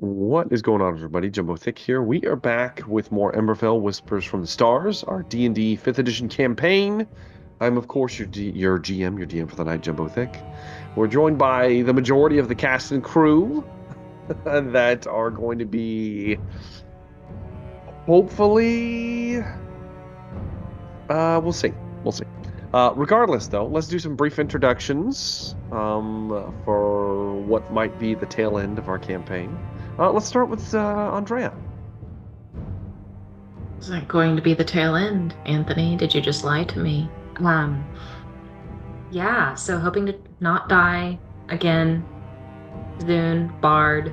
What is going on, everybody? Jumbo Thick here. We are back with more Emberfell Whispers from the Stars, our D&D 5th edition campaign. I'm, of course, your GM, your DM for the night, Jumbo Thick. We're joined by the majority of the cast and crew that are going to be, hopefully, we'll see. We'll see. Regardless, though, let's do some brief introductions for what might be the tail end of our campaign. Let's start with Andrea. Is that going to be the tail end, Anthony? Did you just lie to me? Yeah, so hoping to not die again. Zune, Bard,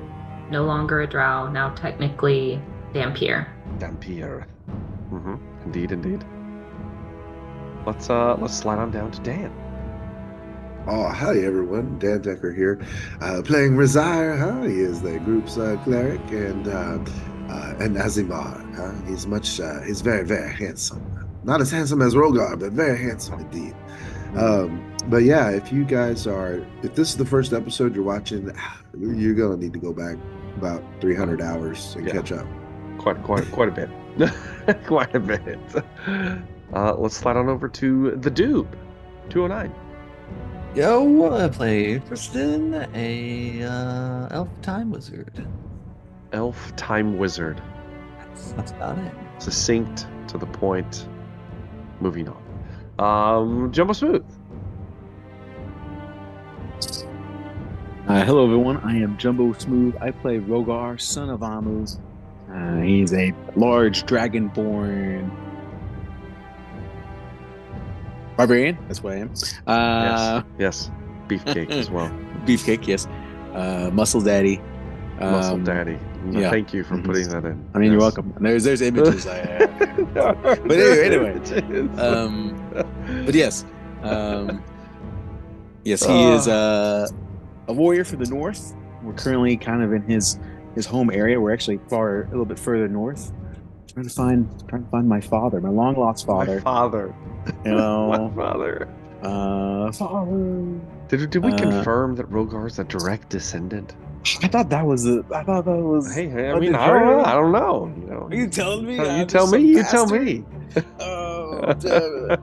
no longer a drow, now technically Dampier. Dampier. Indeed. Let's slide on down to Dan. Oh, hi everyone. Dan Decker here, playing Razire. He is the group's cleric, and Azimar. He's very, very handsome. Not as handsome as Rogar, but very handsome indeed. But yeah, if this is the first episode you're watching, you're gonna need to go back about 300 hours and catch up. Quite a bit. Quite a bit. Let's slide on over to the Doob, 209. Yo, I play Tristan, a elf time wizard. Elf time wizard. That's about it. Succinct, to the point. Moving on. Jumbo Smooth. Hello, everyone. I am Jumbo Smooth. I play Rogar, son of Amu. He's a large dragonborn barbarian. That's what I am. Yes. Beefcake as well. Beefcake, yes. Muscle Daddy. Muscle Daddy. Yeah. Thank you for putting that in. I mean, You're welcome. There's images I have. But anyway. But yes. Yes, he is a warrior for the north. We're currently kind of in his home area. We're actually a little bit further north. Trying to find my father, my long lost father. My father. You know, my father. Father. Did we confirm that Rogar's a direct descendant? I thought that was. Hey, I mean, I don't know. You know. Are you telling me? You tell me. You tell me. Oh, damn it.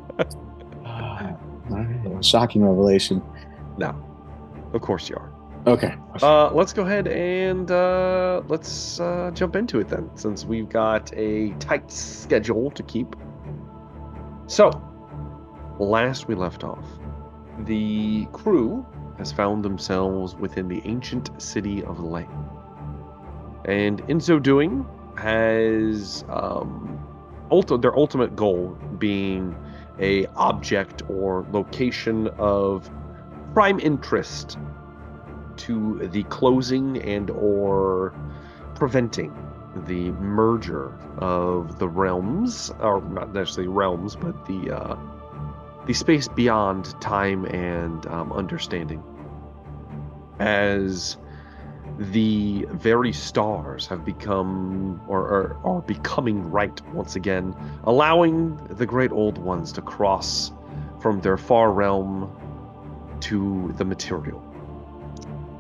Shocking revelation. No, of course you are. Okay. Let's go ahead and let's jump into it then, since we've got a tight schedule to keep. So, last we left off, the crew has found themselves within the ancient city of Lay, and in so doing, has their ultimate goal being a object or location of prime interest to the closing and or preventing the merger of the realms, or not necessarily realms, but the space beyond time and understanding, as the very stars have become or are becoming right once again, allowing the great old ones to cross from their far realm to the material,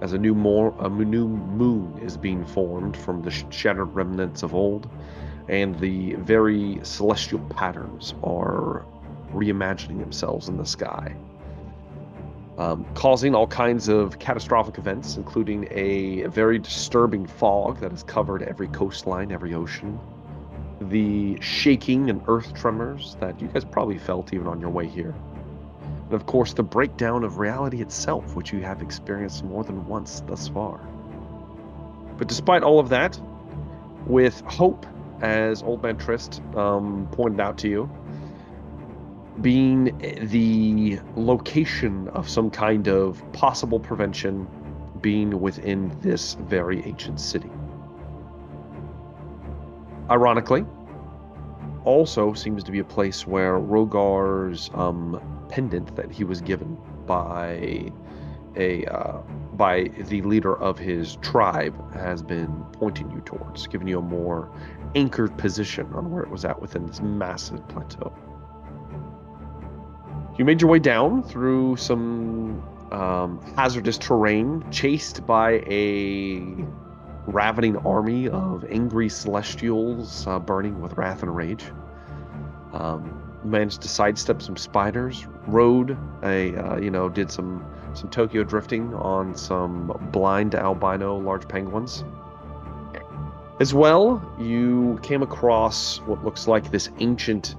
as a new moon is being formed from the shattered remnants of old, and the very celestial patterns are reimagining themselves in the sky, causing all kinds of catastrophic events, including a very disturbing fog that has covered every coastline, every ocean, the shaking and earth tremors that you guys probably felt even on your way here, and of course the breakdown of reality itself, which you have experienced more than once thus far. But despite all of that, with hope, as Old Man Trist pointed out to you, being the location of some kind of possible prevention being within this very ancient city. Ironically, also seems to be a place where Rogar's pendant that he was given by the leader of his tribe has been pointing you towards, giving you a more anchored position on where it was at within this massive plateau. You made your way down through some hazardous terrain, chased by a ravening army of angry celestials burning with wrath and rage. Managed to sidestep some spiders, rode did some Tokyo drifting on some blind albino large penguins. As well, you came across what looks like this ancient,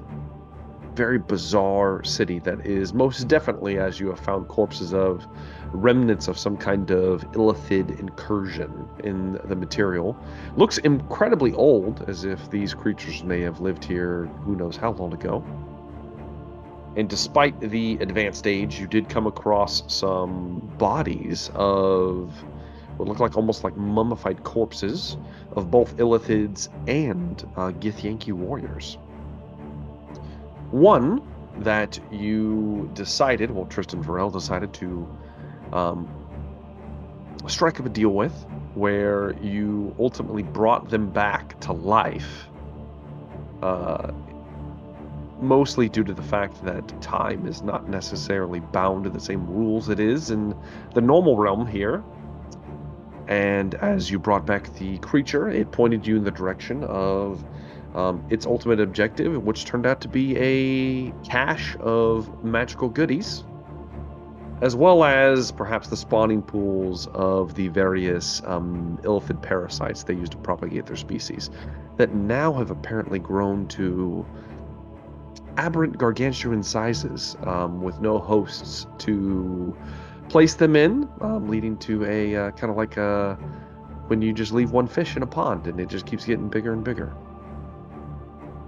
very bizarre city that is most definitely, as you have found corpses of, remnants of some kind of illithid incursion in the material. Looks incredibly old, as if these creatures may have lived here who knows how long ago. And despite the advanced age, you did come across some bodies of what look like almost like mummified corpses of both illithids and Githyanki warriors. One that you decided, well, Tristan Varel decided to strike up a deal with, where you ultimately brought them back to life, mostly due to the fact that time is not necessarily bound to the same rules it is in the normal realm here. And as you brought back the creature, it pointed you in the direction of its ultimate objective, which turned out to be a cache of magical goodies, as well as perhaps the spawning pools of the various illithid parasites they use to propagate their species, that now have apparently grown to aberrant gargantuan sizes, with no hosts to place them in, leading to a kind of like when you just leave one fish in a pond and it just keeps getting bigger and bigger.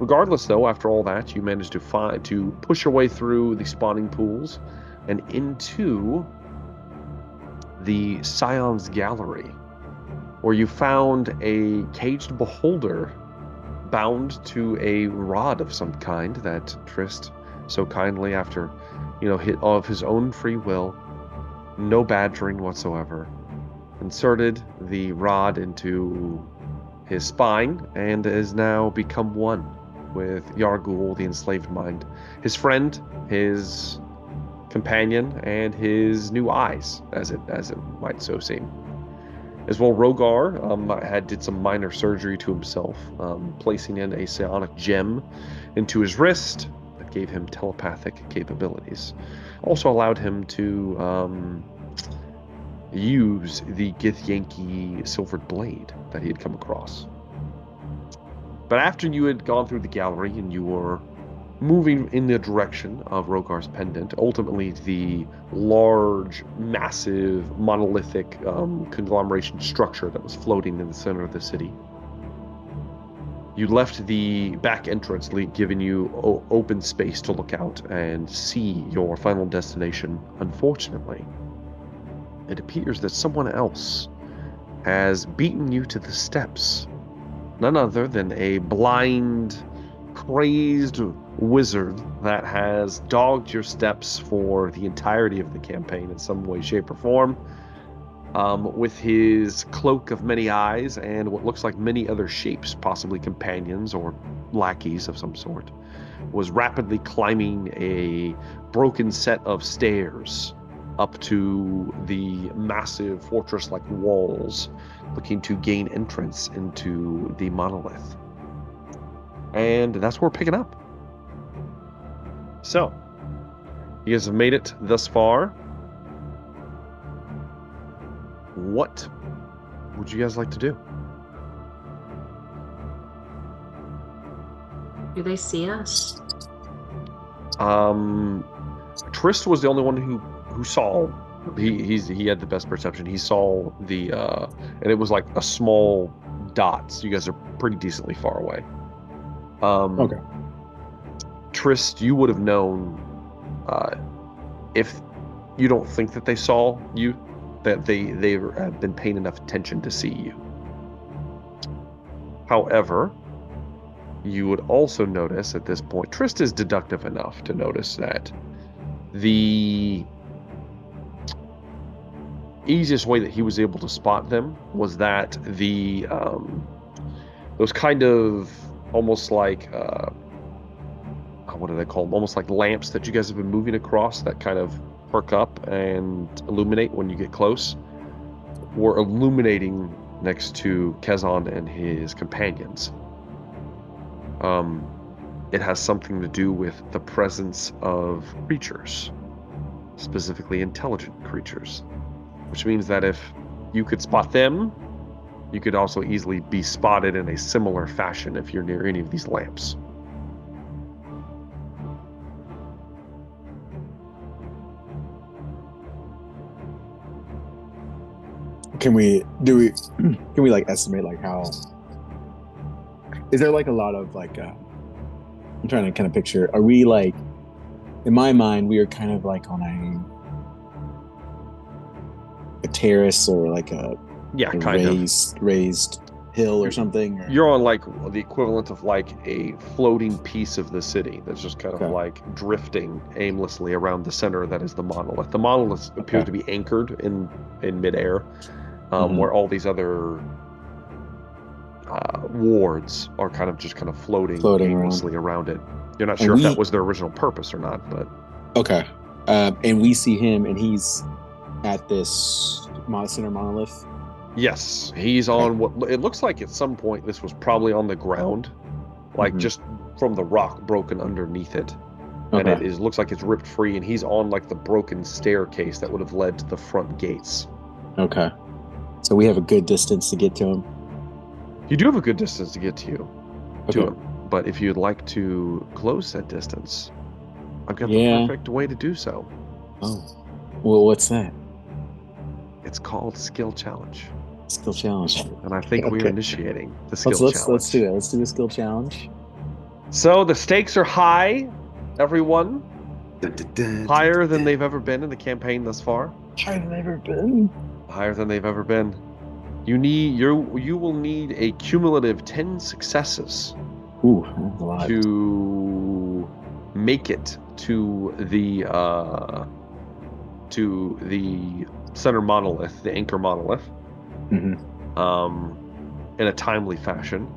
Regardless, though, after all that, you managed to push your way through the spawning pools and into the Scion's Gallery, where you found a caged beholder bound to a rod of some kind that Trist so kindly, after hit of his own free will, no badgering whatsoever, inserted the rod into his spine and has now become one with Yargul, the enslaved mind, his friend, his companion, and his new eyes, as it might so seem. As well, Rogar did some minor surgery to himself, placing in a psionic gem into his wrist that gave him telepathic capabilities. Also allowed him to use the Githyanki silvered blade that he had come across. But after you had gone through the gallery and you were moving in the direction of Rogar's pendant, ultimately the large, massive, monolithic conglomeration structure that was floating in the center of the city, you left the back entrance, giving you open space to look out and see your final destination. Unfortunately, it appears that someone else has beaten you to the steps. None other than a blind, crazed wizard that has dogged your steps for the entirety of the campaign in some way, shape, or form, with his cloak of many eyes and what looks like many other shapes, possibly companions or lackeys of some sort, was rapidly climbing a broken set of stairs up to the massive fortress-like walls, looking to gain entrance into the monolith. And that's where we're picking up. So, you guys have made it thus far. What would you guys like to do? Do they see us? Trist was the only one who saw. He had the best perception. He saw the and it was like a small dot. So you guys are pretty decently far away. Okay. Trist, you would have known if you don't think that they saw you, that they have been paying enough attention to see you. However, you would also notice at this point, Trist is deductive enough to notice that the easiest way that he was able to spot them was that the those kind of almost like what do they call them? Almost like lamps that you guys have been moving across that kind of perk up and illuminate when you get close, were illuminating next to Kezon and his companions. It has something to do with the presence of creatures, specifically intelligent creatures, which means that if you could spot them, you could also easily be spotted in a similar fashion if you're near any of these lamps. Can we like estimate like how? Is there like a lot of like? I'm trying to kind of picture. Are we like? In my mind, we are kind of like on a terrace or like a raised hill or something. Or... You're on like the equivalent of like a floating piece of the city that's just kind of like drifting aimlessly around the center. That is the monolith. The monolith appears to be anchored in midair, where all these other wards are kind of floating aimlessly around it. You're not sure if that was their original purpose or not, but okay. And we see him, and he's at this center monolith. Yes, he's on what it looks like at some point. This was probably on the ground, like just from the rock broken underneath it, and it looks like it's ripped free. And he's on like the broken staircase that would have led to the front gates. Okay, so we have a good distance to get to him. You do have a good distance to get to him, but if you'd like to close that distance, I've got the perfect way to do so. Oh, well, what's that? It's called Skill Challenge. Skill Challenge. And I think we're initiating the Skill Challenge. Let's do it. Let's do the Skill Challenge. So the stakes are high, everyone. Higher than they've ever been in the campaign thus far. Higher than they've ever been. Higher than they've ever been. You will need a cumulative 10 successes to make it to the center monolith, the anchor monolith, in a timely fashion.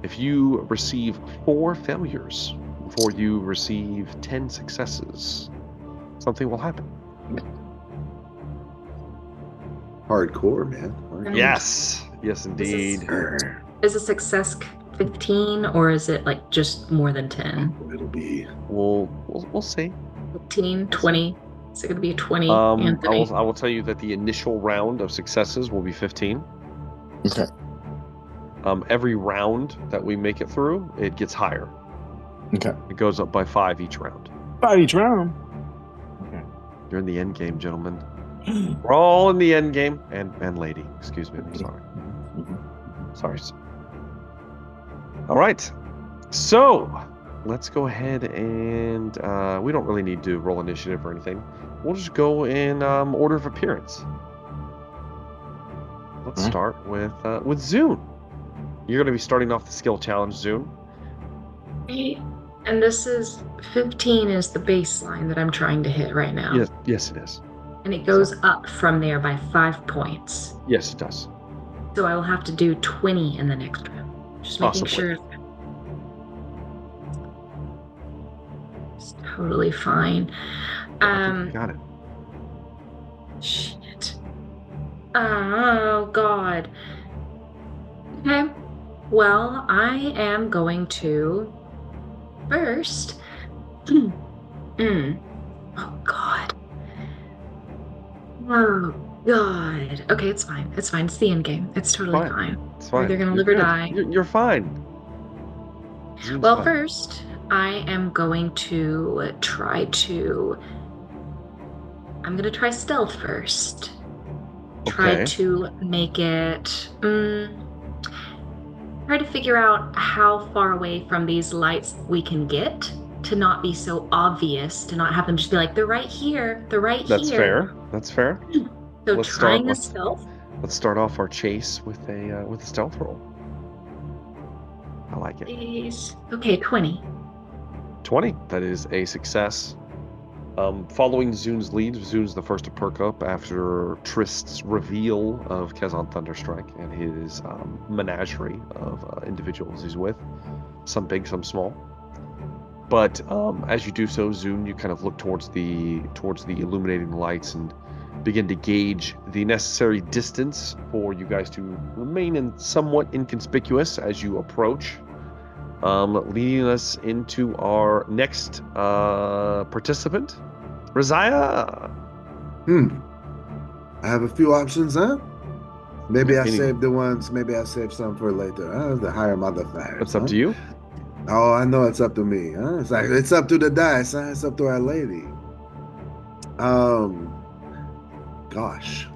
If you receive 4 failures before you receive 10 successes, something will happen. Hardcore, man. Yes, indeed. Is a success 15, or is it like just more than 10? It'll be. We'll see. 15, 20. Is it going to be 20? I will tell you that the initial round of successes will be 15. Okay. Every round that we make it through, it gets higher. Okay. It goes up by 5 each round. 5 each round. Okay. You're in the end game, gentlemen. We're all in the end game, and lady. Excuse me. I'm sorry. Sorry. All right. So let's go ahead and we don't really need to roll initiative or anything. We'll just go in order of appearance. Let's start with Zune. You're going to be starting off the skill challenge, Zune. And this is 15 is the baseline that I'm trying to hit right now. Yes, it is. And it goes up from there by 5 points. Yes, it does. So I will have to do 20 in the next round. Just making sure. It's totally fine. Got it. Shit. Oh, God. Okay. Well, I am going to first. Oh, God. Oh, God. Okay, it's fine. It's fine. It's the end game. It's totally fine. It's fine. You're either going to live or die. You're fine. Well, fine. First, I am going to I'm going to try stealth first. Try to make it... try to figure out how far away from these lights we can get to not be so obvious, to not have them just be like, they're right here, here. That's fair. So trying a stealth. Let's start off our chase with a stealth roll. I like it. Okay, 20. 20. That is a success. Following Zune's lead, Zune's the first to perk up after Trist's reveal of Kezon Thunderstrike and his menagerie of individuals he's with. Some big, some small. But as you do so, Zune, you kind of look towards the illuminating lights, and begin to gauge the necessary distance for you guys to remain somewhat inconspicuous as you approach, leading us into our next participant, Razia. I have a few options, huh? Maybe I Meaning- saved the ones. Maybe I saved some for later. The higher modifiers. It's up to you. Oh, I know it's up to me. Huh? It's like it's up to the dice. Huh? It's up to Our Lady. Gosh,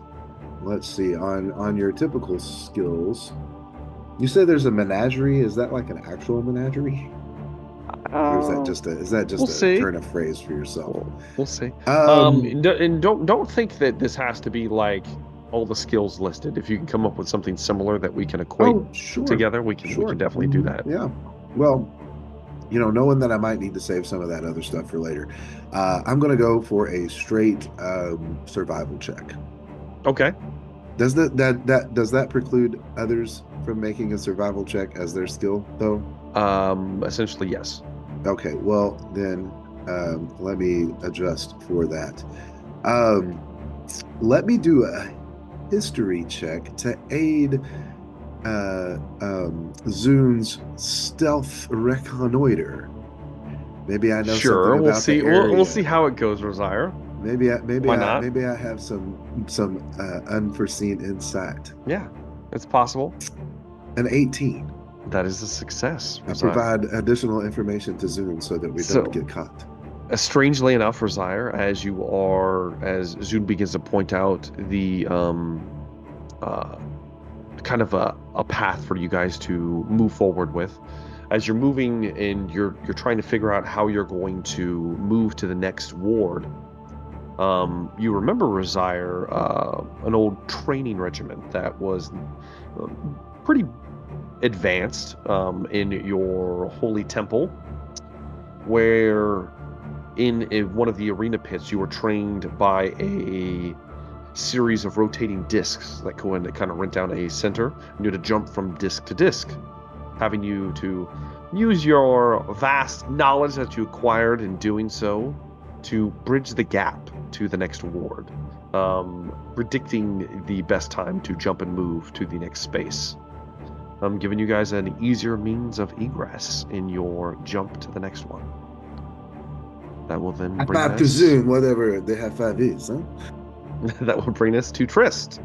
let's see. On your typical skills, you say there's a menagerie. Is that like an actual menagerie, or is that just we'll see. turn of phrase for yourself? We'll see. Um, And don't think that this has to be like all the skills listed. If you can come up with something similar that we can equate sure. together, we can definitely do that. Yeah. Well, knowing that I might need to save some of that other stuff for later, I'm going to go for a straight survival check. Okay. Does that preclude others from making a survival check as their skill, though? Essentially, yes. Okay. Well, then let me adjust for that. Let me do a history check to aid Zune's stealth reconnoiter. Maybe I know Sure, something we'll about see. the area. We'll see how it goes, Rosire. Maybe I have some unforeseen insight. Yeah, it's possible. An 18. That is a success. I Rosire. provide additional information to Zune so that we don't get caught. Strangely enough, Rosire, as Zune begins to point out the kind of a path for you guys to move forward with, as you're moving and you're trying to figure out how you're going to move to the next ward. You remember, Rosire, an old training regiment that was pretty advanced in your holy temple, where in one of the arena pits you were trained by a series of rotating discs that go in that kind of rent down a center, and you had to jump from disc to disc, having you to use your vast knowledge that you acquired in doing so to bridge the gap to the next ward, predicting the best time to jump and move to the next space. I'm giving you guys an easier means of egress in your jump to the next one. That will then bring I presume whatever the high five is, huh? That will bring us to Trist.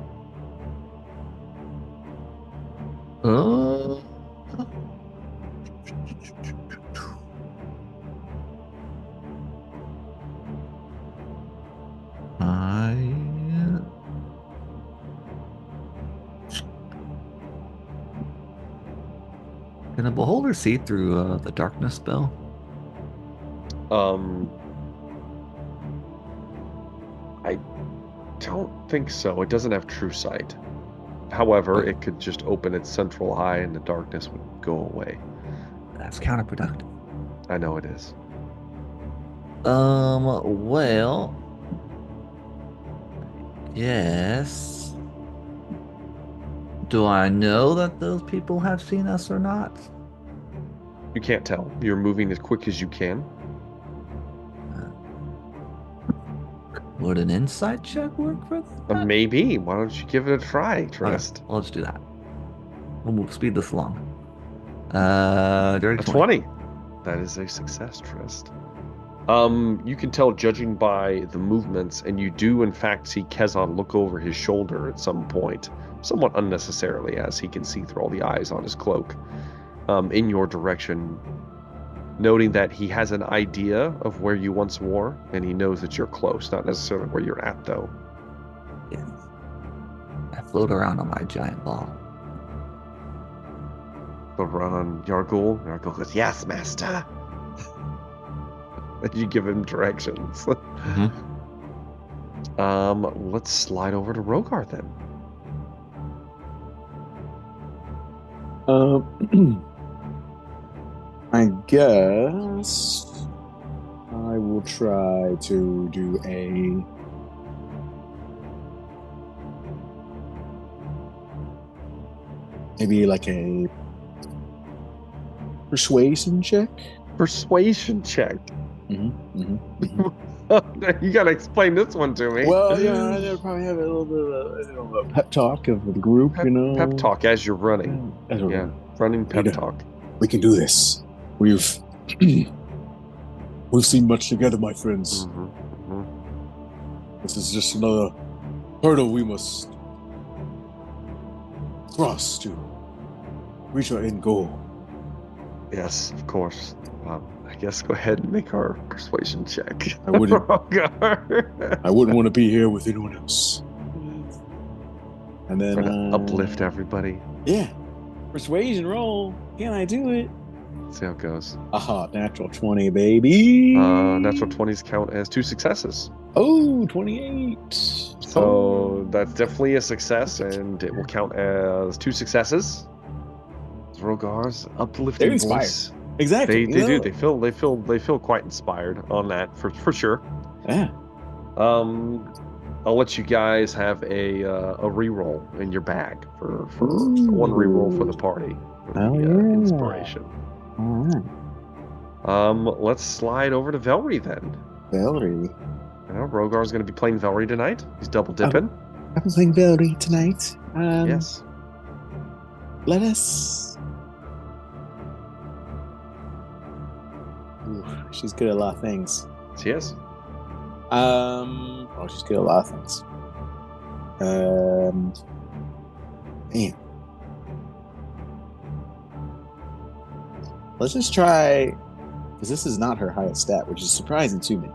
Can a beholder see through the darkness spell? I don't think so. It doesn't have true sight. However, it could just open its central eye and the darkness would go away. That's counterproductive. I know it is. Well, yes. Do I know that those people have seen us or not? You can't tell. You're moving as quick as you can. Would an insight check work for that? Maybe. Why don't you give it a try, Trist? Well, let's do that. We'll speed this along. Dirty A 20. That is a success, Trist. You can tell, judging by the movements, and you do in fact see Kezon look over his shoulder at some point, somewhat unnecessarily, as he can see through all the eyes on his cloak, in your direction, noting that he has an idea of where you once were, and he knows that you're close, not necessarily where you're at, though. Yes. I float around on my giant ball. Go run on Yargul. Yargul goes, "Yes, master." And you give him directions. Let's slide over to Rogar then. I guess I will try to do maybe like a persuasion check. Persuasion check. You gotta explain this one to me. Well, yeah, I'd probably have a little bit of a pep talk of the group, Pep talk as you're running. As we're Yeah, running pep talk. We can do this. We've seen much together, my friends. This is just another hurdle we must cross to reach our end goal. Yes, of course. I guess go ahead and make our persuasion check. I wouldn't want to be here with anyone else. And then uplift everybody. Yeah. Persuasion roll. Can I do it? See how it goes. Aha, natural 20, baby. Natural 20s count as 2 successes. Oh, 28. So that's definitely a success, and it will count as 2 successes. Rogar's uplifting voice. Exactly. They do. They feel quite inspired on that for sure. Yeah. I'll let you guys have a reroll in your bag for one reroll for the party. For the inspiration. All right. Let's slide over to Velree then. Velree. Rogar's going to be playing Velree tonight. He's double dipping. I'm playing Velree tonight. Yes. Let us. Ooh, she's good at a lot of things. She is. She's good at a lot of things. Man. Let's just try, because this is not her highest stat, which is surprising to me.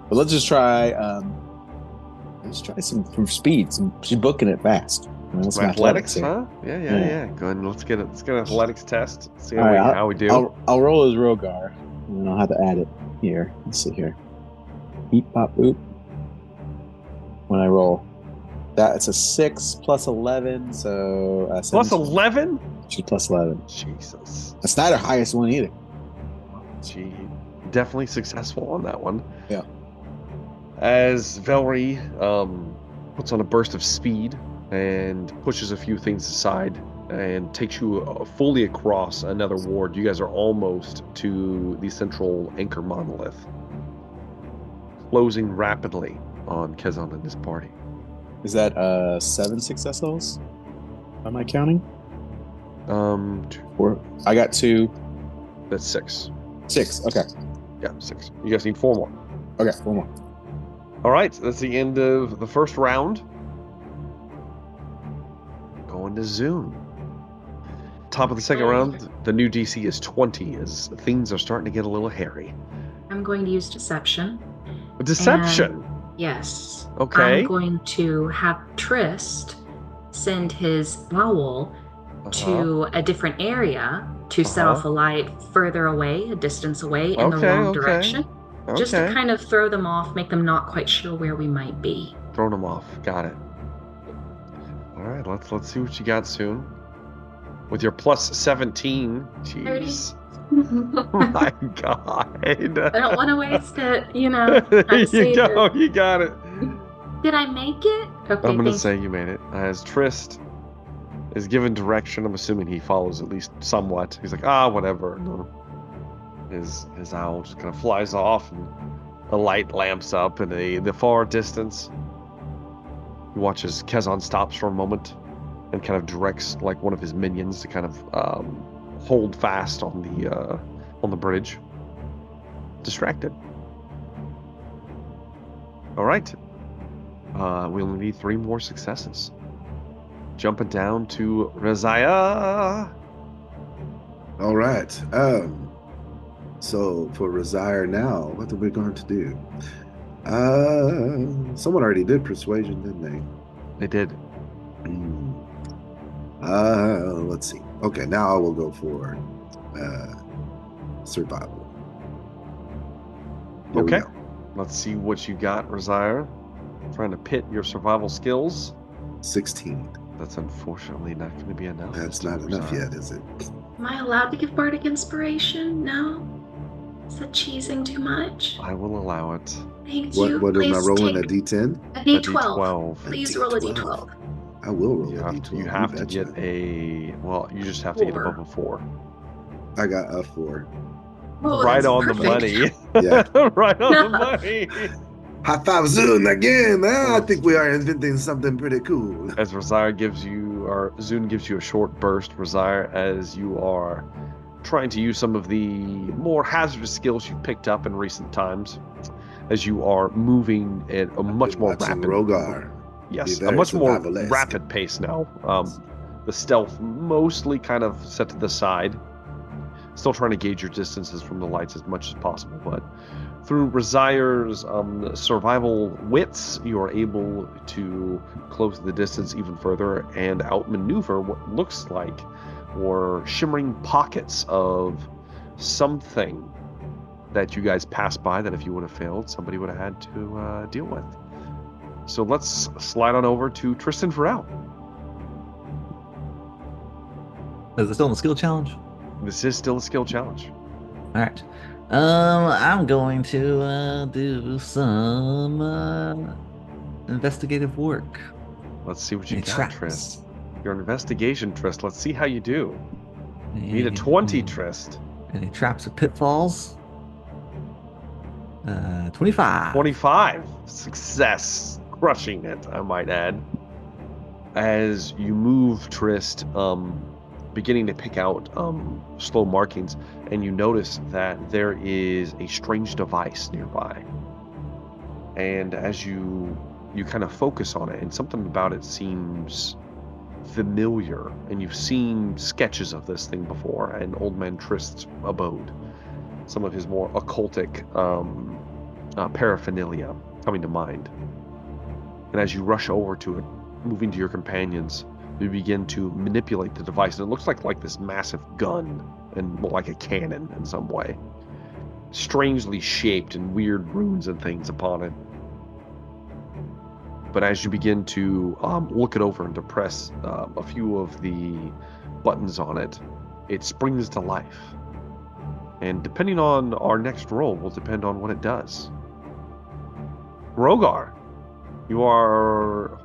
But let's just try. Let's try some speed. She's booking it fast. Athletics, huh? Yeah. Go ahead and let's get an athletics test. See how we do. I'll roll as Rogar, and then I'll have to add it here. Let's see here. Beep, pop, boop. When I roll, it's a 6 plus 11, so plus 11. She's plus 11. Jesus, that's not her highest one either. She definitely successful on that one. Yeah. As Velree puts on a burst of speed and pushes a few things aside and takes you fully across another ward, you guys are almost to the central anchor monolith, closing rapidly on Kezan and his party. Is that 7 success levels? Am I counting? 4. I got 2. That's 6. 6. Okay. Yeah, 6. You guys need 4 more. Okay, 4 more. All right, that's the end of the first round. Going to Zune. Top of the second round, the new DC is 20 as things are starting to get a little hairy. I'm going to use deception. Deception? Yes. Okay. I'm going to have Trist send his owl to a different area to set off a light further away, a distance away in the wrong direction. Just to kind of throw them off, make them not quite sure where we might be. Throw them off. Got it. All right, let's see what you got soon. With your plus 17. Jeez. My God. I don't want to waste it, You got it. Did I make it? Okay, I'm going to say you made it. As Trist is given direction, I'm assuming he follows at least somewhat. He's like, whatever. No. His owl just kind of flies off, and the light lamps up in the far distance. He watches Kezan stops for a moment and kind of directs like one of his minions to kind of hold fast on the bridge. Distracted. All right. We only need 3 more successes. Jumping down to Razaya. All right. So for Razire now, what are we going to do? Someone already did persuasion, didn't they? They did. Let's see. Okay, now I will go for survival. There okay. Let's see what you got, Razire. Trying to pit your survival skills. 16. That's unfortunately not going to be enough. That's not enough yet, is it? Am I allowed to give Bardic Inspiration? No? Is that cheesing too much? I will allow it. Thank you. What am I rolling? A D10? A D12. D12. Please roll a D12. I will roll a D12. You have to get a... Well, you just have to get above a 4. I got a 4. Oh, right that's on the perfect. money. Yeah. Right on the money. High five Zune again. I Oh. think we are inventing something pretty cool. As Razire gives you, or Zune gives you a short burst, Razire, as you are trying to use some of the more hazardous skills you've picked up in recent times, as you are moving at a much more rapid. Rogar. Yes, a much more rapid pace now. The stealth mostly kind of set to the side. Still trying to gauge your distances from the lights as much as possible, but through Razire's survival wits, you are able to close the distance even further and outmaneuver what looks like or shimmering pockets of something that you guys passed by that if you would have failed, somebody would have had to deal with. So let's slide on over to Tristan Varel. Is it still in the skill challenge? This is still a skill challenge. All right. I'm going to do some investigative work. Let's see what you got, traps. Trist. Your investigation, Trist. Let's see how you do. You need a 20, Trist. Any traps or pitfalls? 25. 25. Success. Crushing it, I might add. As you move, Trist, beginning to pick out slow markings, and you notice that there is a strange device nearby. And as you kind of focus on it, and something about it seems familiar, and you've seen sketches of this thing before in Old Man Trist's abode. Some of his more occultic paraphernalia coming to mind. And as you rush over to it, moving to your companions, you begin to manipulate the device, and it looks like this massive gun and like a cannon in some way, strangely shaped and weird runes and things upon it. But as you begin to look it over and to press a few of the buttons on it, it springs to life. And depending on our next roll will depend on what it does. Rogar, you are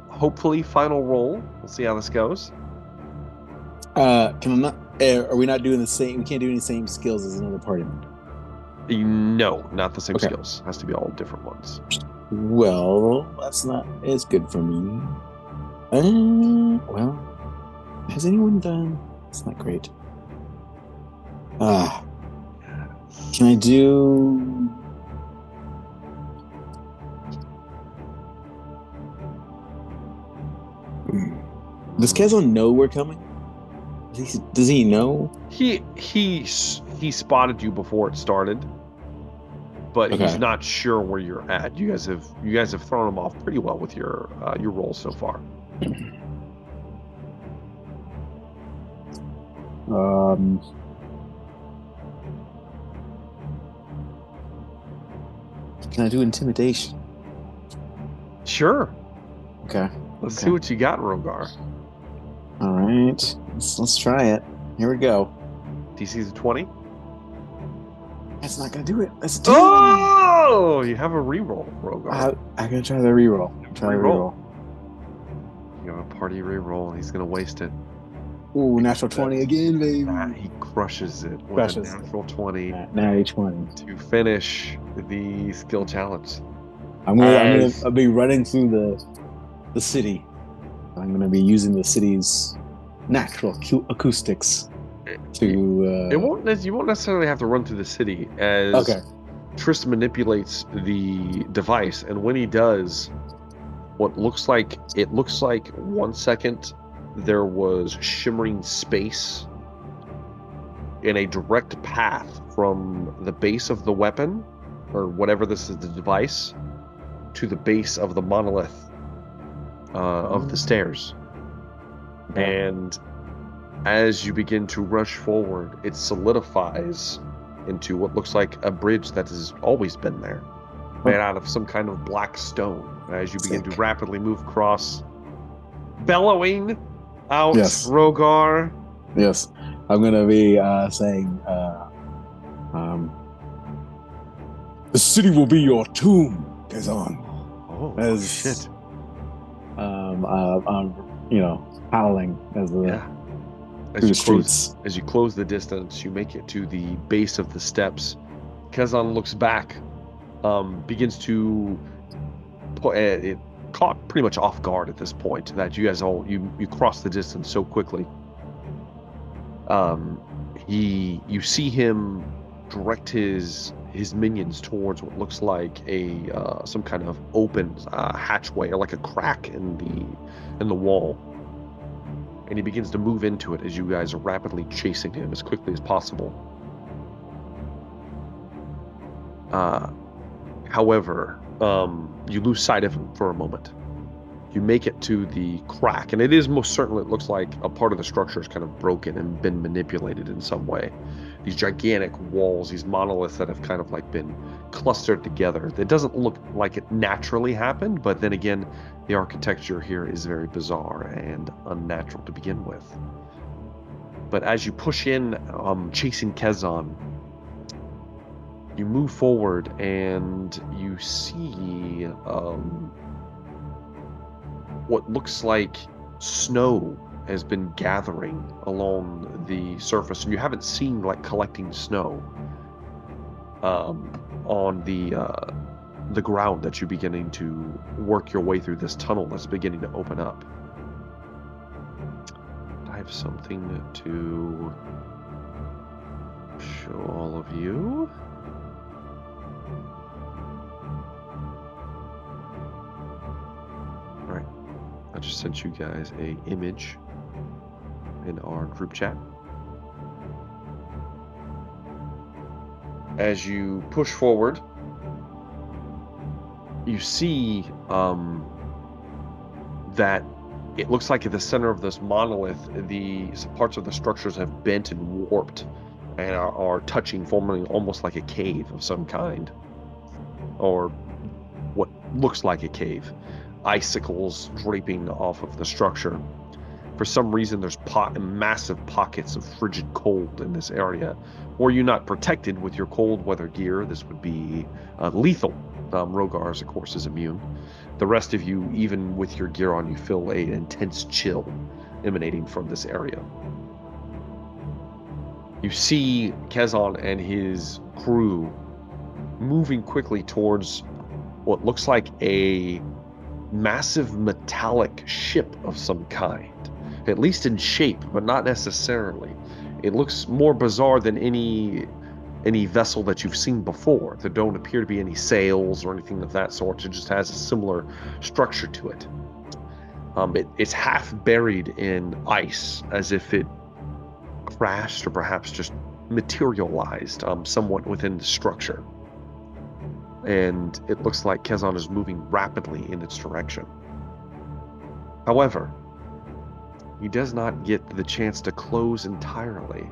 hopefully final roll. We'll see how this goes. Can I not? Are we not doing the same? We can't do any same skills as another party member. No, not the same skills. Has to be all different ones. Well, that's not as good for me. Well, has anyone done? It's not great. Can I do? Does Kazon know we're coming? Does he know? He spotted you before it started, but he's not sure where you're at. You guys have thrown him off pretty well with your rolls so far. Can I do intimidation? Sure. Okay. Let's see what you got, Rogar. All right. Let's try it. Here we go. DC's a 20. That's not gonna do it. That's a 10. Oh! You have a reroll, Rogar. I'm gonna try the reroll. You have a party reroll, and he's gonna waste it. Ooh, natural 20 again, baby. He crushes it with a natural 20. Natty 20 to finish the skill challenge. I'll be running through the city. I'm gonna be using the city's natural acoustics to. You won't necessarily have to run through the city as Trist manipulates the device, and when he does, it looks like 1 second there was shimmering space in a direct path from the base of the weapon, or whatever this is, the device, to the base of the monolith of the stairs. And as you begin to rush forward, it solidifies into what looks like a bridge that has always been there, made out of some kind of black stone. As you begin to rapidly move across, bellowing out, Rogar. Yes, I'm gonna be saying, "The city will be your tomb, Kazon." Oh, shit! Howling as the through the streets. As you close the distance, you make it to the base of the steps. Kezan looks back, begins to put it caught pretty much off guard at this point that you guys you cross the distance so quickly. You see him direct his minions towards what looks like some kind of open hatchway, or like a crack in the wall, and he begins to move into it as you guys are rapidly chasing him as quickly as possible. However, you lose sight of him for a moment. You make it to the crack, and it is most certainly, it looks like a part of the structure is kind of broken and been manipulated in some way. These gigantic walls, these monoliths that have kind of like been clustered together. It doesn't look like it naturally happened, but then again, the architecture here is very bizarre and unnatural to begin with. But as you push in, chasing Kezan, you move forward and you see what looks like snow has been gathering along the surface, and you haven't seen like collecting snow on the ground that you're beginning to work your way through this tunnel that's beginning to open up. I have something to show all of you. Alright, I just sent you guys an image in our group chat. As you push forward, you see that it looks like at the center of this monolith, some parts of the structures have bent and warped and are touching, forming almost like a cave of some kind, or what looks like a cave. Icicles draping off of the structure. For some reason, there's massive pockets of frigid cold in this area. Were you not protected with your cold weather gear, this would be lethal. Rogar's, of course, is immune. The rest of you, even with your gear on, you feel an intense chill emanating from this area. You see Kezan and his crew moving quickly towards what looks like a massive metallic ship of some kind. At least in shape, but not necessarily. It looks more bizarre than any vessel that you've seen before. There don't appear to be any sails or anything of that sort. It just has a similar structure to it. It's half buried in ice, as if it crashed or perhaps just materialized somewhat within the structure. And it looks like Kezan is moving rapidly in its direction. However, he does not get the chance to close entirely,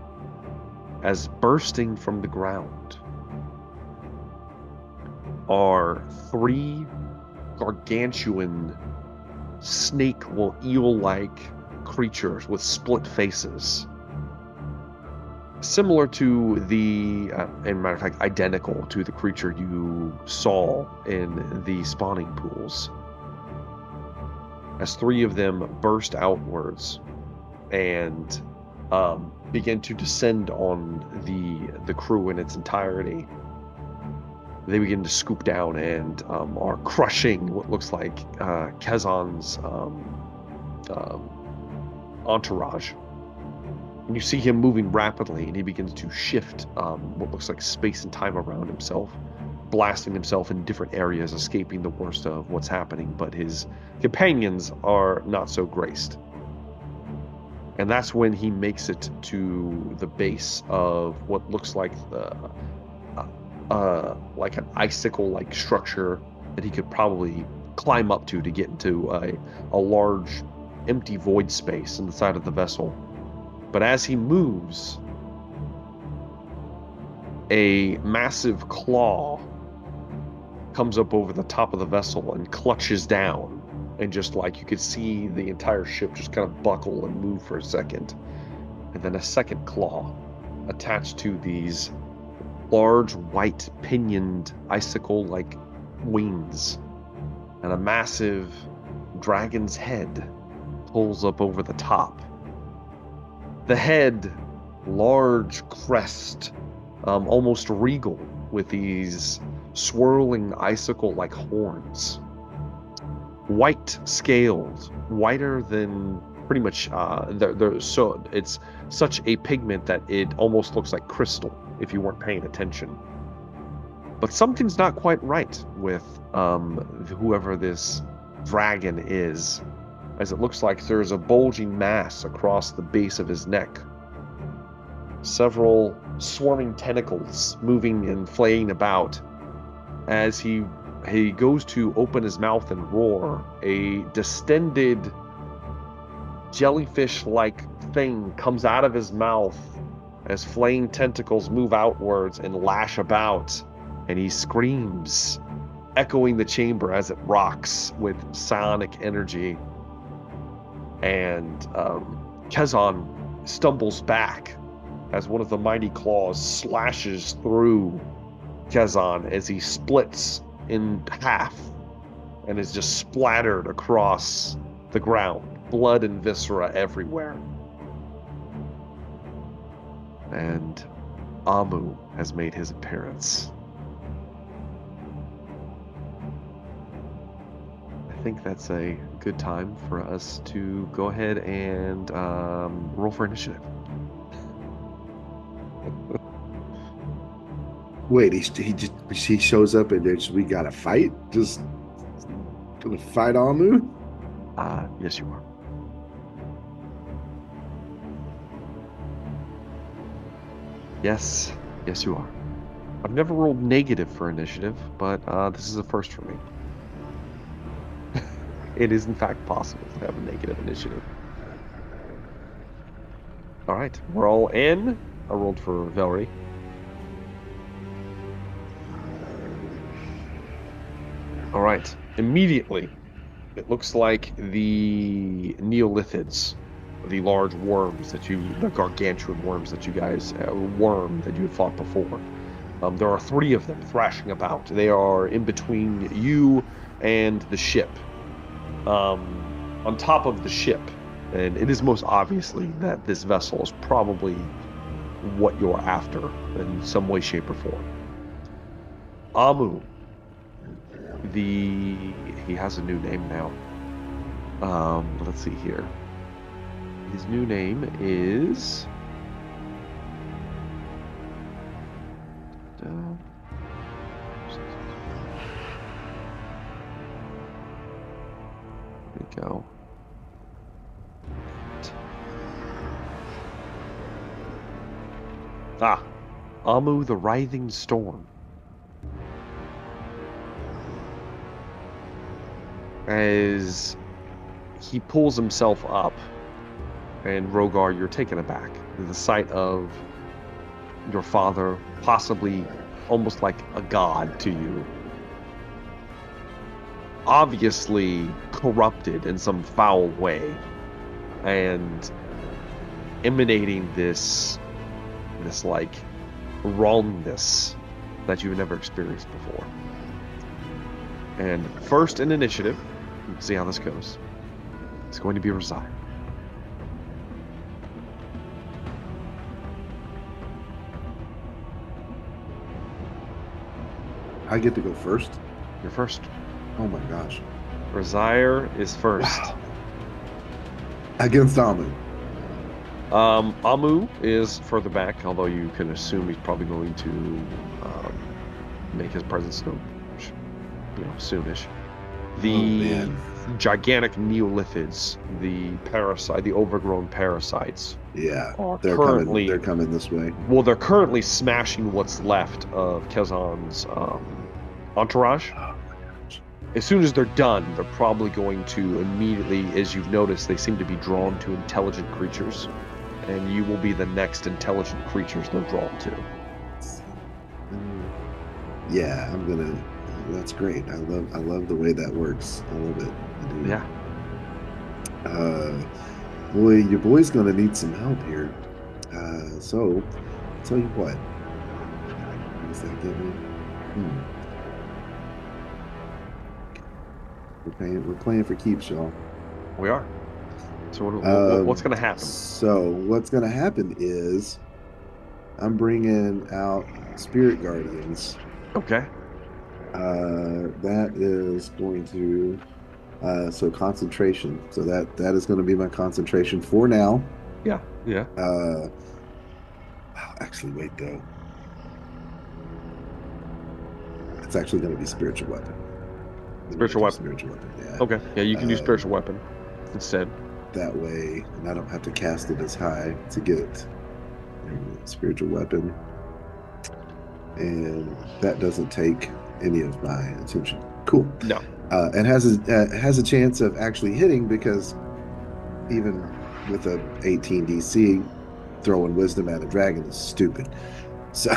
as bursting from the ground are 3 gargantuan snake or eel-like creatures with split faces, similar to the, in matter of fact, identical to the creature you saw in the spawning pools. As 3 of them burst outwards and begin to descend on the crew in its entirety, they begin to scoop down and are crushing what looks like Kezan's entourage. And you see him moving rapidly, and he begins to shift what looks like space and time around himself, blasting himself in different areas, escaping the worst of what's happening, but his companions are not so graced. And that's when he makes it to the base of what looks like like an icicle-like structure that he could probably climb up to get into a large empty void space in the side of the vessel. But as he moves, a massive claw comes up over the top of the vessel and clutches down, and just like you could see the entire ship just kind of buckle and move for a second, and then a second claw attached to these large white pinioned icicle-like wings, and a massive dragon's head pulls up over the top. The head, large crest, almost regal, with these swirling icicle-like horns. White scales, whiter than pretty much. So it's such a pigment that it almost looks like crystal if you weren't paying attention. But something's not quite right with whoever this dragon is, as it looks like there's a bulging mass across the base of his neck. Several swarming tentacles moving and flaying about. As he goes to open his mouth and roar, a distended jellyfish-like thing comes out of his mouth as flaying tentacles move outwards and lash about, and he screams, echoing the chamber as it rocks with psionic energy. And Kezan stumbles back as one of the mighty claws slashes through Kezan as he splits in half and is just splattered across the ground, blood and viscera everywhere. And Amu has made his appearance. I think that's a good time for us to go ahead and roll for initiative. Wait, he shows up and we gotta fight? Just gonna fight Amu? Yes, you are. Yes, you are. I've never rolled negative for initiative, but this is a first for me. It is in fact possible to have a negative initiative. All right, we're all in. I rolled for Velree. All right, immediately, it looks like the Neolithids, the large worms the gargantuan worms that you guys, that you had fought before. There are 3 of them thrashing about. They are in between you and the ship. On top of the ship, and it is most obviously that this vessel is probably what you're after in some way, shape, or form. Amu, he has a new name now. Let's see here. His new name is there we go. Amu the Writhing Storm. As he pulls himself up, and Rogar, you're taken aback. The sight of your father, possibly almost like a god to you, obviously corrupted in some foul way, and emanating this like wrongness that you've never experienced before. And first in initiative, we'll see how this goes. It's going to be Resigned. I get to go first? You're first. Oh my gosh. Resigned is first. Wow. Against Amu. Amu is further back, although you can assume he's probably going to make his presence known, soonish. The gigantic Neolithids, the overgrown parasites. Yeah, they're coming this way. Well, they're currently smashing what's left of Kezan's entourage. Oh my gosh. As soon as they're done, they're probably going to immediately, as you've noticed, they seem to be drawn to intelligent creatures, and you will be the next intelligent creatures they're drawn to. Yeah, I'm gonna. That's great. I love the way that works. I love it. I do. Yeah. Boy, your boy's gonna need some help here. So, I'll tell you what. Does that get me? We're playing for keeps, y'all. We are. So what's going to happen? So what's going to happen is I'm bringing out Spirit Guardians. Okay. That is going to so concentration. So that is going to be my concentration for now. Yeah. Actually, wait though. It's actually going to be spiritual weapon. Spiritual weapon. Yeah. Okay. Yeah, you can do spiritual weapon instead. That way, and I don't have to cast it as high to get spiritual weapon, and that doesn't take any of my attention. Cool. No. And has a chance of actually hitting, because even with a 18 DC, throwing wisdom at a dragon is stupid. So,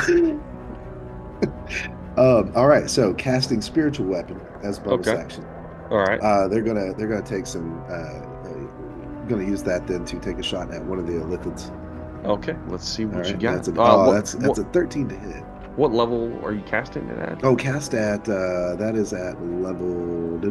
all right. So casting spiritual weapon as bonus action. All right. They're gonna take some. Gonna use that then to take a shot at one of the Illithids. Okay. Let's see what you got. That's a 13 to hit. What level are you casting it at? Oh, cast at that is at level 4.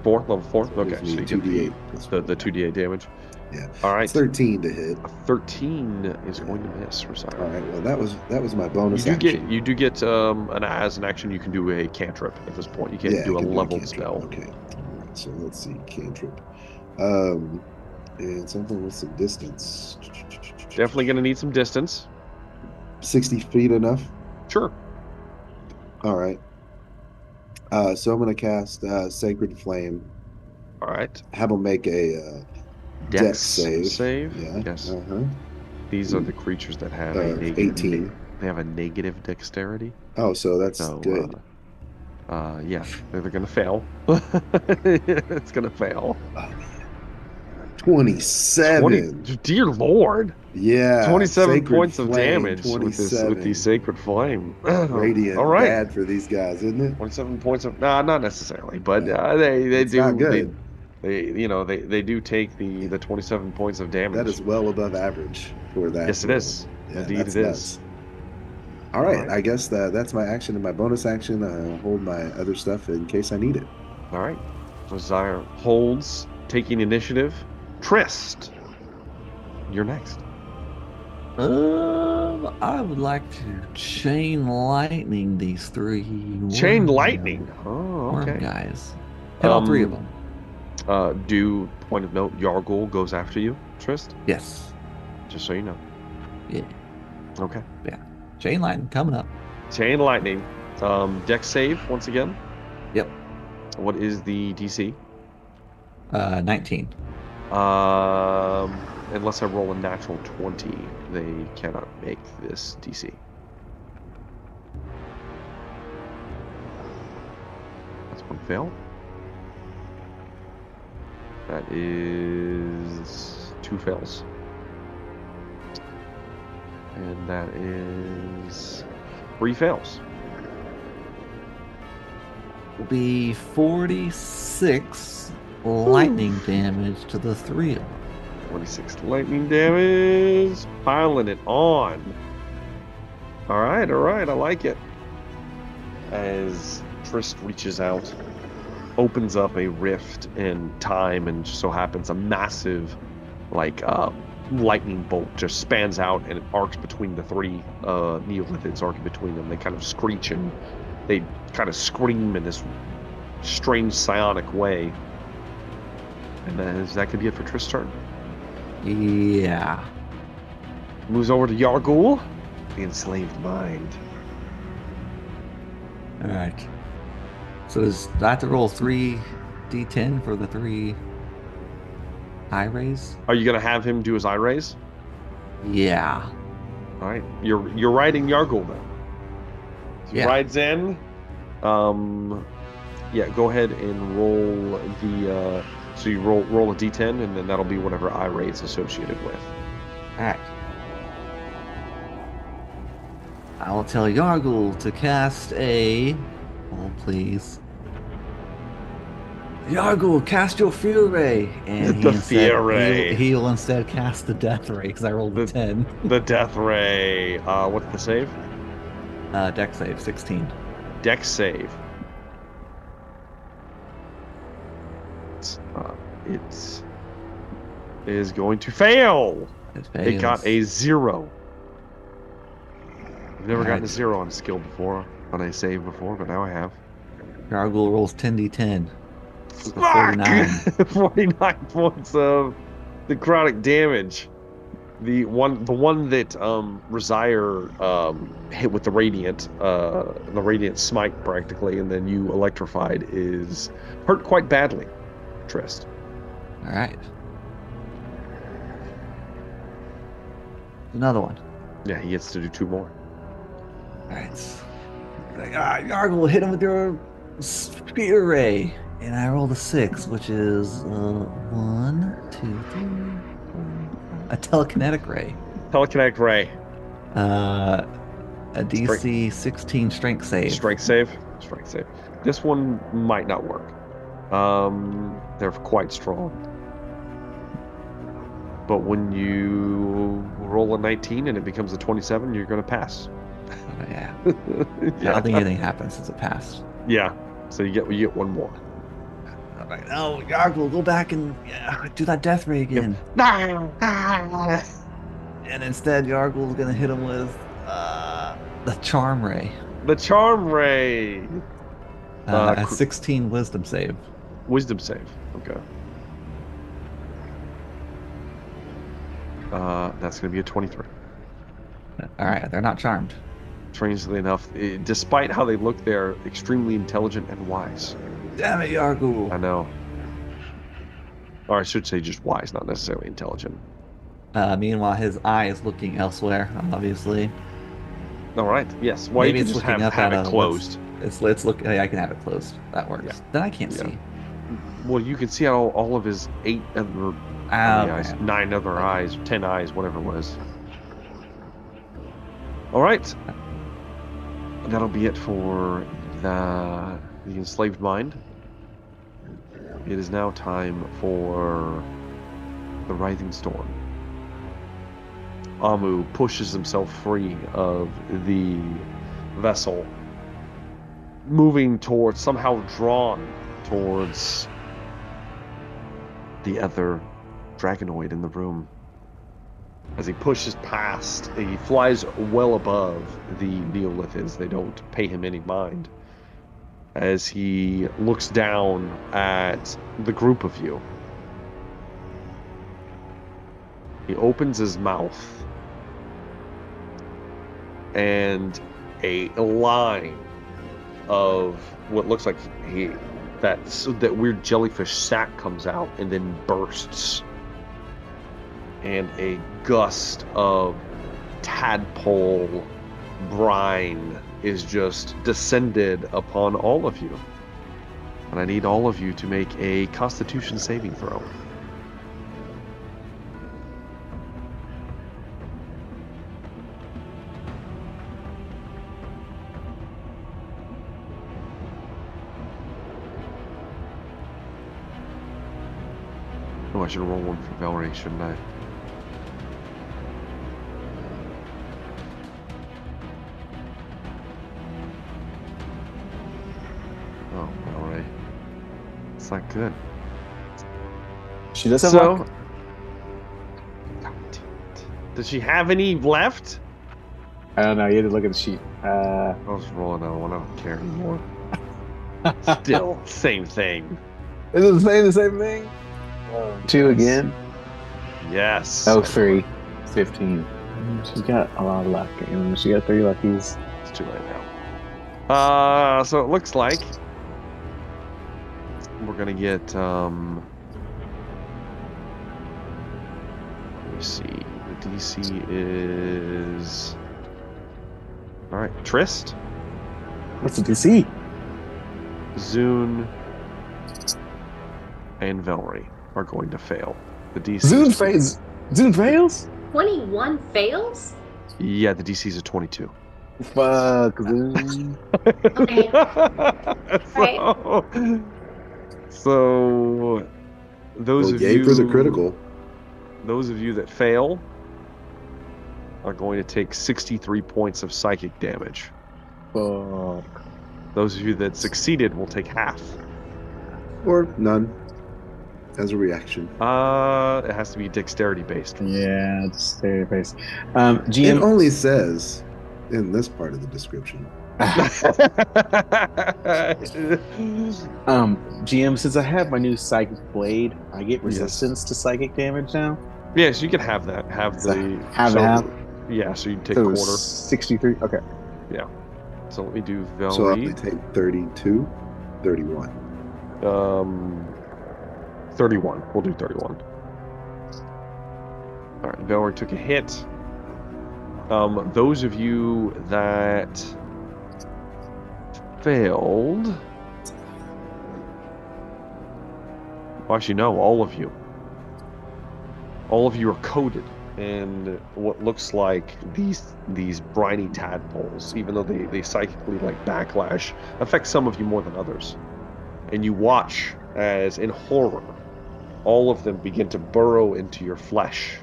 Level 4. Okay, so you 2d8. The 2d8 damage. Yeah. All right. It's 13 to hit. A 13 is going to miss. All right. Well, that was my bonus action. You do get as an action you can do a cantrip at this point. You can't do a leveled spell. Okay. All right, so let's see, cantrip. And something with some distance. Definitely going to need some distance. 60 feet enough? Sure. All right. So I'm going to cast Sacred Flame. All right. Have them make a Dex save. Yeah. Yes. These are the creatures that have a negative 18. They have a negative dexterity. Oh, so that's good. Yeah, they're going to fail. It's going to fail. 27. Dear Lord. Yeah. 27 points of damage with the Sacred Flame. Radiant. All right. Bad for these guys, isn't it? 27 points of... Nah, not necessarily, but they do... Not good. They do take the 27 points of damage. That is well above average for that. Yes, it is. Yeah, indeed it is. All right. I guess that's my action and my bonus action. I'll hold my other stuff in case I need it. All right. Desire holds, taking initiative. Trist, you're next. I would like to chain lightning these 3. Chain lightning? Oh, okay. Worm guys. Hit all 3 of them. Do point of note, Yargul goes after you, Trist? Yes. Just so you know. Yeah. Okay. Yeah. Chain lightning coming up. Chain lightning. Dex save once again. Yep. What is the DC? 19. Unless I roll a natural 20, they cannot make this DC. That's one fail. That is 2 fails. And that is 3 fails. Will be 46 lightning damage to the 3 of them. 46 lightning damage. Piling it on. All right, I like it. As Trist reaches out, opens up a rift in time, and just so happens a massive, lightning bolt just spans out, and it arcs between the 3 Neolithids, arcing between them. They kind of screech and they kind of scream in this strange psionic way. And that could be it for Trist's turn. Yeah. Moves over to Yargul, the enslaved mind. Alright. So does I have to roll 3d10 for the 3 eye rays? Are you going to have him do his eye rays? Yeah. Alright. You're riding Yargul then. He rides in. Yeah, go ahead and roll the... So you roll a d10, and then that'll be whatever eye ray it's associated with. Alright. I will tell Yargul to cast a... Oh, please. Yargul, cast your Fear Ray! And he'll instead cast the Death Ray, because I rolled a 10. The Death Ray. What's the save? Dex save, 16. Dex save. is going to fail. It got a 0. I've never gotten a 0 on a skill before, on a save before, but now I have. Gargoyle rolls 10d10. Fuck! 49 points of necrotic damage. The one that Resire hit with the radiant smite practically, and then you electrified is hurt quite badly. Trist. All right. Another one. Yeah, he gets to do 2 more. All right. Gargoyle, hit him with your spear ray. And I rolled a 6, which is 1, 2, 3, 4, 5. A telekinetic ray. Telekinetic ray. A DC 16 strength save. Strength save. This one might not work. They're quite strong. But when you roll a 19 and it becomes a 27, you're going to pass. Oh, yeah. I don't think anything happens since it passed. Yeah. So you get 1 more. I'm like, no, Gargoyle, go back and do that death ray again. And instead, Gargoyle's going to hit him with the charm ray. The charm ray. A 16 wisdom save. Wisdom save. Okay. That's going to be a 23. All right, they're not charmed. Strangely enough, despite how they look, they're extremely intelligent and wise. Damn it, Gargoyle. I know. Or I should say just wise, not necessarily intelligent. Meanwhile, his eye is looking elsewhere, obviously. All right. Yes. Well, Maybe you it's can just looking have up it closed. Let's look. Yeah, I can have it closed. That works. Yeah. Then I can't see. Well, you can see all of his 8 other eyes, 9 other eyes, 10 eyes, whatever it was. All right. That'll be it for the enslaved mind. It is now time for the Writhing Storm. Amu pushes himself free of the vessel, moving towards, somehow drawn towards the other dragonoid in the room. As he pushes past, he flies well above the Neolithids. They don't pay him any mind. As he looks down at the group of you, he opens his mouth, and a line of what looks like that weird jellyfish sac comes out and then bursts, and a gust of tadpole brine is just descended upon all of you. And I need all of you to make a Constitution saving throw. Oh, I should roll one for Velree, shouldn't I? Oh, Velree. It's not good. She does have luck. Does she have any left? I don't know. You had to look at the sheet. I was rolling that one. I don't care anymore. Still, same thing. Is it the same thing? 2 again? Yes. Oh, 3. 15. She's got a lot of luck. And she got 3 luckies. It's too late now. So it looks like we're gonna get let me see. The DC is alright. Trist, What's the DC? Zune, and Velree are going to fail. The DC Zune fails? 21 fails? Yeah, the DC is a 22. Fuck, Zune. Okay. So those of yay you for the critical. Those of you that fail are going to take 63 points of psychic damage. Fuck. Those of you that succeeded will take half. Or none. as a reaction? It has to be dexterity based. Yeah, it's very based. It GM. only says in this part of the description. GM, since I have my new psychic blade, I get resistance to psychic damage now. Yes, you can have that. Have So the half. Yeah, so you take So quarter. 63. Okay. Yeah. So let me do So Velree. I take 32, 31. 31. We'll do 31. All right, Velree took a hit. Those of you that failed. Well, actually, no, all of you. All of you are coated in what looks like these briny tadpoles, even though they psychically like backlash, affect some of you more than others. And you watch as, in horror, all of them begin to burrow into your flesh.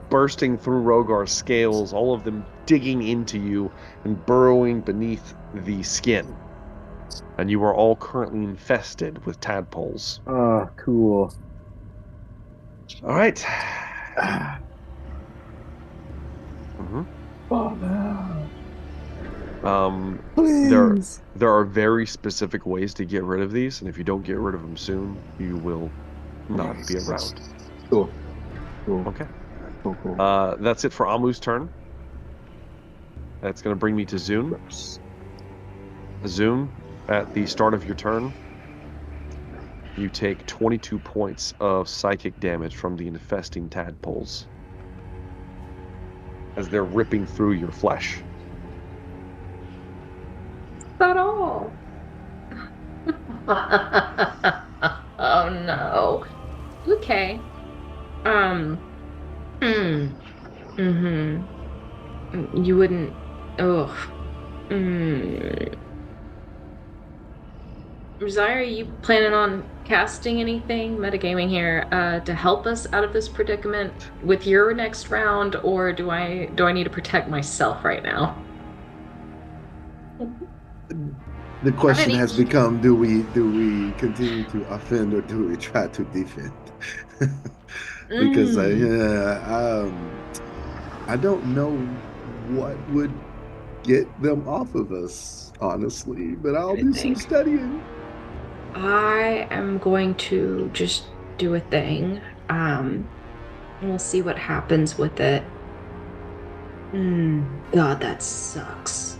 Bursting through Rogar's scales, all of them digging into you and burrowing beneath the skin. And you are all currently infested with tadpoles. Oh, cool. All right. Oh no. Please. There are very specific ways to get rid of these, and if you don't get rid of them soon, you will not be around. Cool. Okay. Cool. That's it for Amu's turn. That's going to bring me to Zune. Zune, at the start of your turn, you take 22 points of psychic damage from the infesting tadpoles as they're ripping through your flesh. Not all. Oh no. Okay. You wouldn't. Rosier, are you planning on casting anything, metagaming here, to help us out of this predicament with your next round, or do I need to protect myself right now? The question has become: do we continue to offend or do we try to defend? Because I don't know what would get them off of us, honestly. But I'll do some studying. I am going to just do a thing. And we'll see what happens with it. God, that sucks.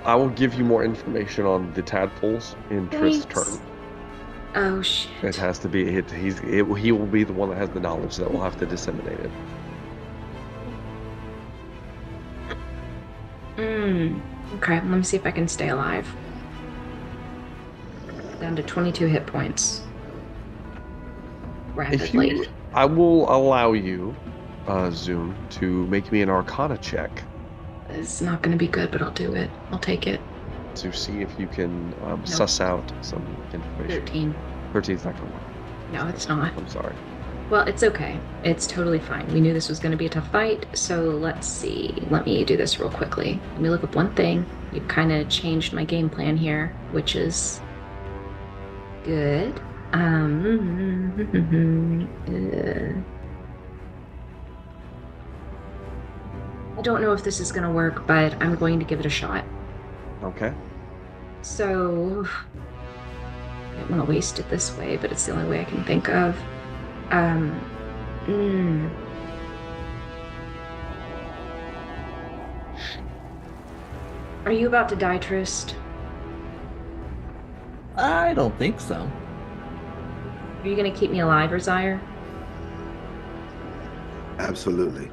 I will give you more information on the tadpoles in Trist's turn. Oh shit! It has to be. He will be the one that has the knowledge that will have to disseminate it. Okay, let me see if I can stay alive. Down to 22 hit points. Rapidly. I will allow you, Zune, to make me an Arcana check. It's not going to be good, but I'll do it. I'll take it. To see if you can suss out some information. 13. 13's not going to work. No, it's not. I'm sorry. Well, it's okay. It's totally fine. We knew this was going to be a tough fight, so let's see. Let me do this real quickly. Let me look up one thing. You kind of changed my game plan here, which is good. I don't know if this is going to work, but I'm going to give it a shot. Okay. So, I don't want to waste it this way, but it's the only way I can think of. Are you about to die, Trist? I don't think so. Are you going to keep me alive, Rosier? Absolutely.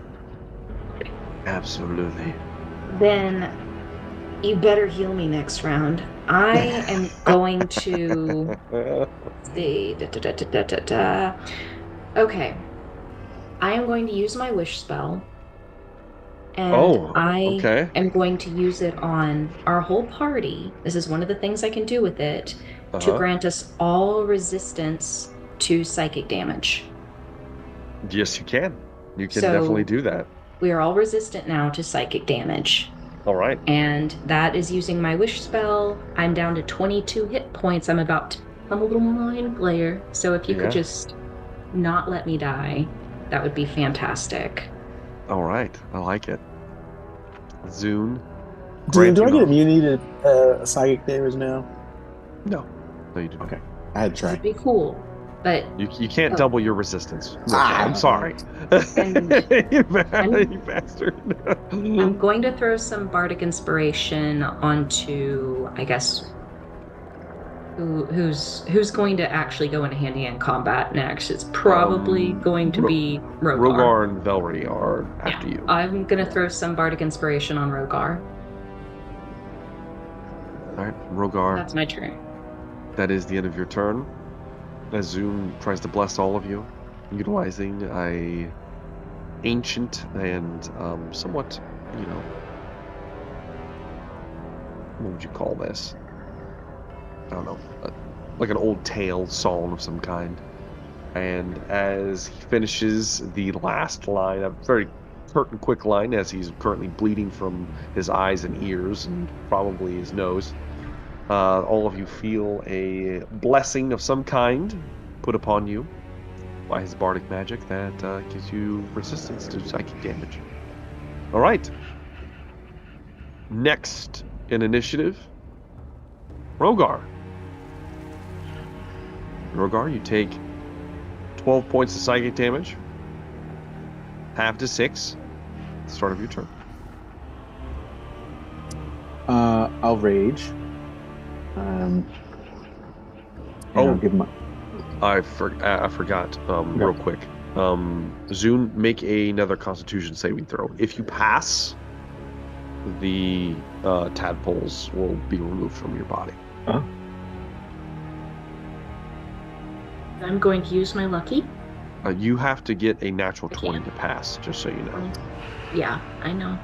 Absolutely. Then you better heal me next round. I am going to see. Okay. I am going to use my wish spell. And I am going to use it on our whole party. This is one of the things I can do with it to grant us all resistance to psychic damage. Yes, you can. You can definitely do that. We are all resistant now to psychic damage. All right. And that is using my wish spell. I'm down to 22 hit points. I'm about to become a little mind player. So if you could just not let me die, that would be fantastic. All right. I like it. Zune. Do I get immunity to psychic damage now? No. No, you do not. Okay. I had to try. That'd be cool. But you can't double your resistance. I'm sorry. You bastard. I'm going to throw some bardic inspiration onto, I guess, who's going to actually go into hand-to-hand combat next. It's probably going to be Rogar. Rogar and Velree are after you. I'm going to throw some bardic inspiration on Rogar. All right, Rogar. That's my turn. That is the end of your turn. As Zune tries to bless all of you, utilizing a ancient and somewhat, what would you call this? I don't know, like an old tale song of some kind. And as he finishes the last line, a very curt and quick line, as he's currently bleeding from his eyes and ears and probably his nose, all of you feel a blessing of some kind put upon you by his bardic magic that gives you resistance to psychic damage. All right. Next in initiative, Rogar. Rogar, you take 12 points of psychic damage, half to 6, at the start of your turn. I'll rage. I'll give my... I forgot real quick. Zune, make another Constitution saving throw. If you pass, the tadpoles will be removed from your body. Huh? I'm going to use my lucky. You have to get a natural 20 to pass, just so you know. Yeah, I know.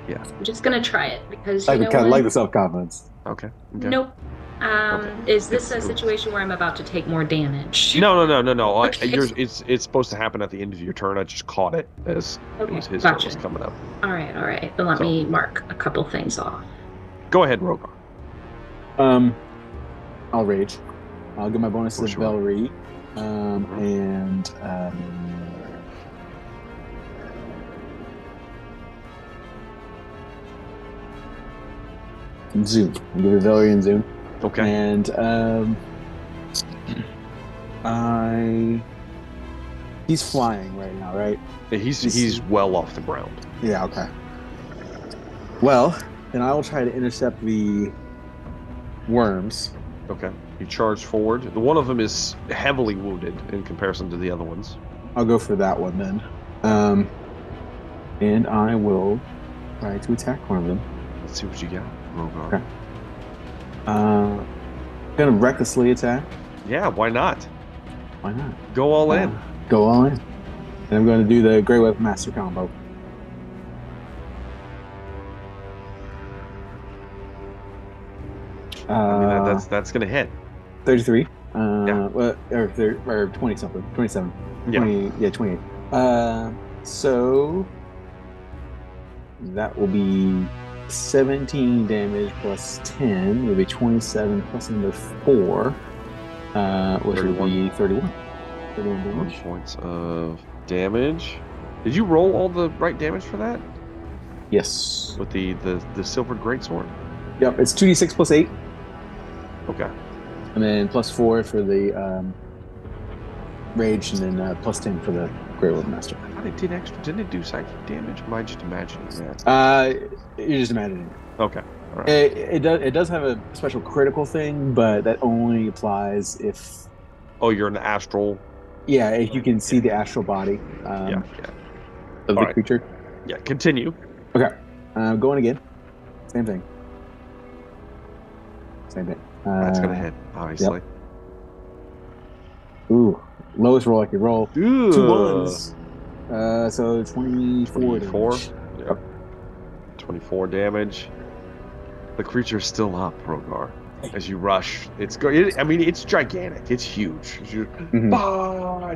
Yeah. I'm just going to try it because I kind of like the self-confidence. Okay. Nope. Is this a situation where I'm about to take more damage? No. Okay. It's supposed to happen at the end of your turn. I just caught it as it was his turn was coming up. All right. Then let me mark a couple things off. Go ahead, Rogar. I'll rage. I'll give my bonus to Velree. And Zune. I'll give it Velree and Zune. Okay. And he's flying right now, right? He's well off the ground. Yeah, okay. Well, then I will try to intercept the worms. Okay. You charge forward. The one of them is heavily wounded in comparison to the other ones. I'll go for that one then. And I will try to attack one of them. Let's see what you got, Rogar. Okay. Gonna recklessly attack. Yeah, why not? Why not? Go all in. Go all in. And I'm going to do the Grey Weapon Master combo. That's gonna hit. 33. Yeah. Or 20 something. 27. Yeah. 28. So that will be 17 damage plus 10 will be 27 plus another 4, which will be 31. 31 damage. Points of damage. Did you roll all the right damage for that? Yes. With the silvered greatsword? Yep, it's 2d6 plus 8. Okay. And then plus 4 for the rage, and then plus 10 for the Grey Weapon Master. I thought it did extra. Didn't it do psychic damage? Am I just imagining that? You're just imagining it. Okay. All right. It does have a special critical thing, but that only applies if... Oh, you're an astral... Yeah, if you can see the astral body of the creature. Yeah, continue. Okay. Going again. Same thing. That's going to hit, obviously. Yep. Ooh. Lowest roll I could roll. Ooh. 2 ones. So 24 damage. Yep. 24 damage. The creature's still up, Rogar. As you rush, it's gigantic. It's huge. You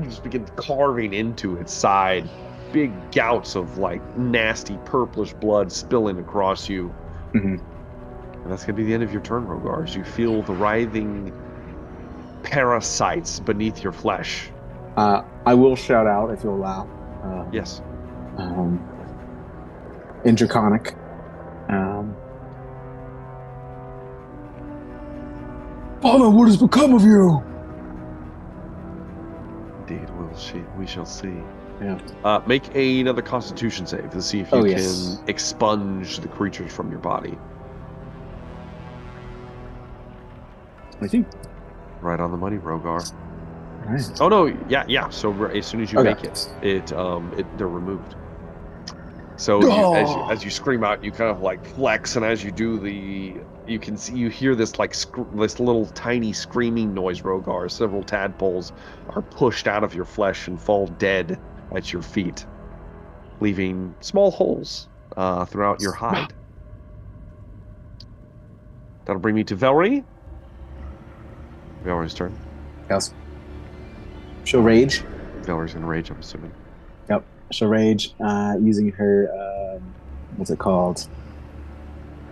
just begin carving into its side. Big gouts of like nasty purplish blood spilling across you. And that's going to be the end of your turn, Rogar, as you feel the writhing parasites beneath your flesh. I will shout out, if you'll allow. Yes. In Draconic. Father, what has become of you? Indeed, we shall see. Yeah. Make another Constitution save to see if you can expunge the creatures from your body. I think. Right on the money, Rogar. Right. Oh no, yeah. So as soon as you make it, they're removed. So as you scream out, you kind of like flex, and as you do you hear this like this little tiny screaming noise, Rogar. Several tadpoles are pushed out of your flesh and fall dead at your feet, leaving small holes throughout your hide. That'll bring me to Velree. Velree's turn. Yes. She'll rage. Velree's gonna rage, I'm assuming. Yep. She'll rage using her what's it called?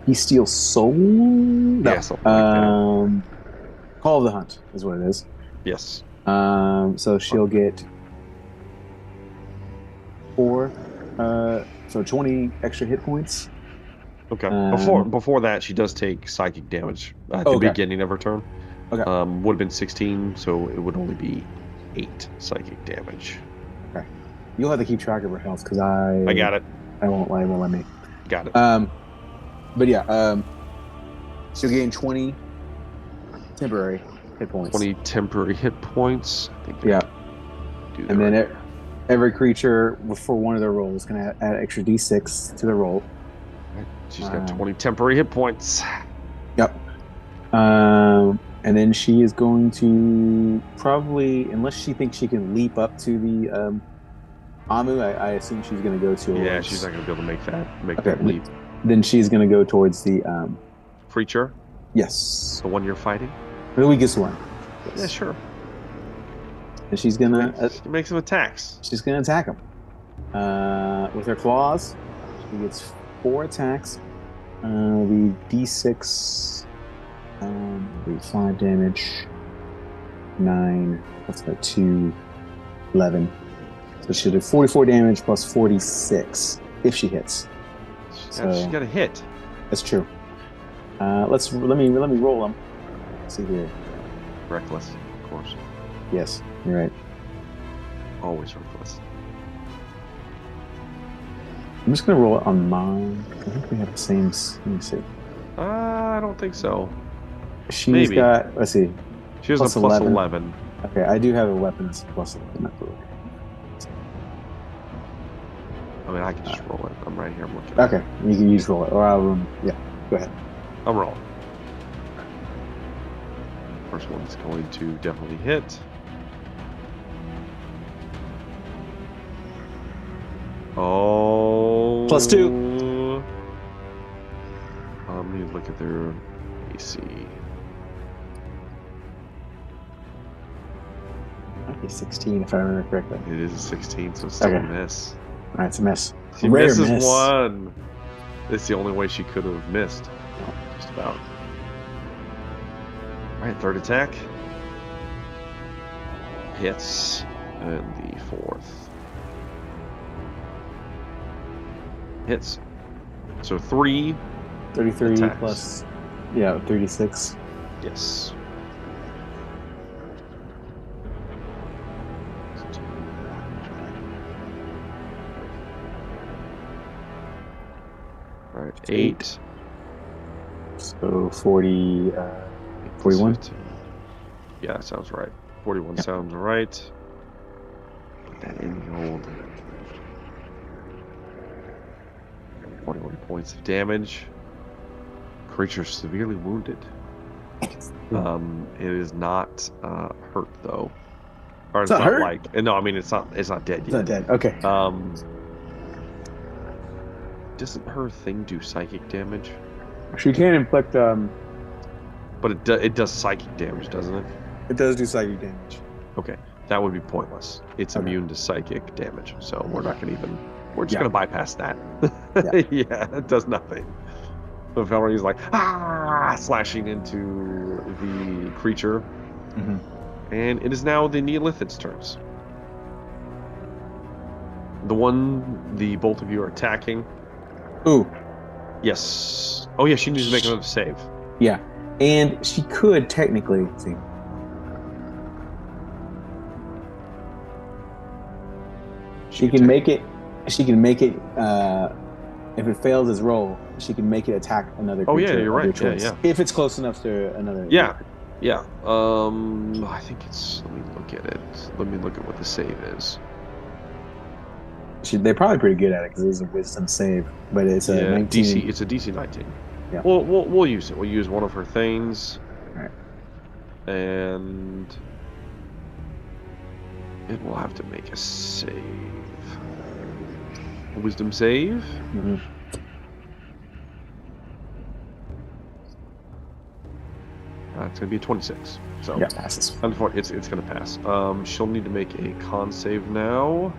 Bestial Soul? No. Yeah, something like that. Call of the Hunt is what it is. Yes. So she'll get 4 so 20 extra hit points. Okay. Before that, she does take psychic damage at the beginning of her turn. Okay. Would have been 16, so it would only be 8 psychic damage. Okay. You'll have to keep track of her health because I got it. I won't let me. Got it. But yeah, she'll gain 20 temporary hit points. 20 temporary hit points. I think and then every creature for one of their rolls can add extra d6 to the roll. Right. She's got 20 temporary hit points. Yep. And then she is going to probably, unless she thinks she can leap up to the Amu, I assume she's going to go to. Yeah, she's not going to be able to make that leap. Then she's going to go towards the creature. Yes. The one you're fighting. The weakest one. Yes. Yeah, sure. And she's going to make some attacks. She's going to attack him with her claws. She gets 4 attacks. The d6. 5 damage, 9, what's that, 2, 11. So she'll do 44 damage plus 46 if she hits. So she's got a hit. That's true. Let me roll them. Let's see here. Reckless, of course. Yes, you're right. Always reckless. I'm just gonna roll it on mine. I think we have the same. Let me see. I don't think so. She's got, let's see. She has a plus 11. Okay, I do have a weapons plus 11. I mean, I can just roll it. I'm right here. I'm looking. Okay, you can use roll it, or I'll go ahead. I'm rolling. First one's going to definitely hit. Oh. Plus 2. Let me look at their AC. Might be 16 if I remember correctly. It is a 16, so it's still a miss. All right, it's a miss. She misses one. It's the only way she could have missed. Just about. All right, third attack. Hits. And the fourth. Hits. So 3. 33 attacks. plus, 36. Yes. All right, 8. So 40, 41? Yeah, that sounds right. 41 sounds right. Put that in the old. 41 points of damage. Creature severely wounded. It is not hurt though. Or it's not hurt? Like no, I mean it's not dead yet. It's not dead. Okay. Doesn't her thing do psychic damage? She can inflict but it does psychic damage, doesn't it? It does do psychic damage. Okay. That would be pointless. It's immune to psychic damage, so we're not gonna even we're just gonna bypass that. Yeah, it does nothing. So Velree's like, slashing into the creature. Mm-hmm. And it is now the Neolithid's turns. The both of you are attacking. Ooh. Yes. Oh yeah, she needs to make another save. Yeah. And she could technically see. She can make it. She can make it. If it fails its roll, she can make it attack another creature. Oh yeah, you're right. Choice, yeah. If it's close enough to another. Yeah. Yeah. I think it's. Let me look at it. Let me look at what the save is. They're probably pretty good at it because it's a wisdom save, but it's a 19. DC. It's a DC 19. Yeah. We'll use it. We'll use one of her things. All right. And it will have to make a save. A wisdom save. Mm-hmm. It's gonna be a 26. So yeah, passes. Unfortunately, it's gonna pass. She'll need to make a con save now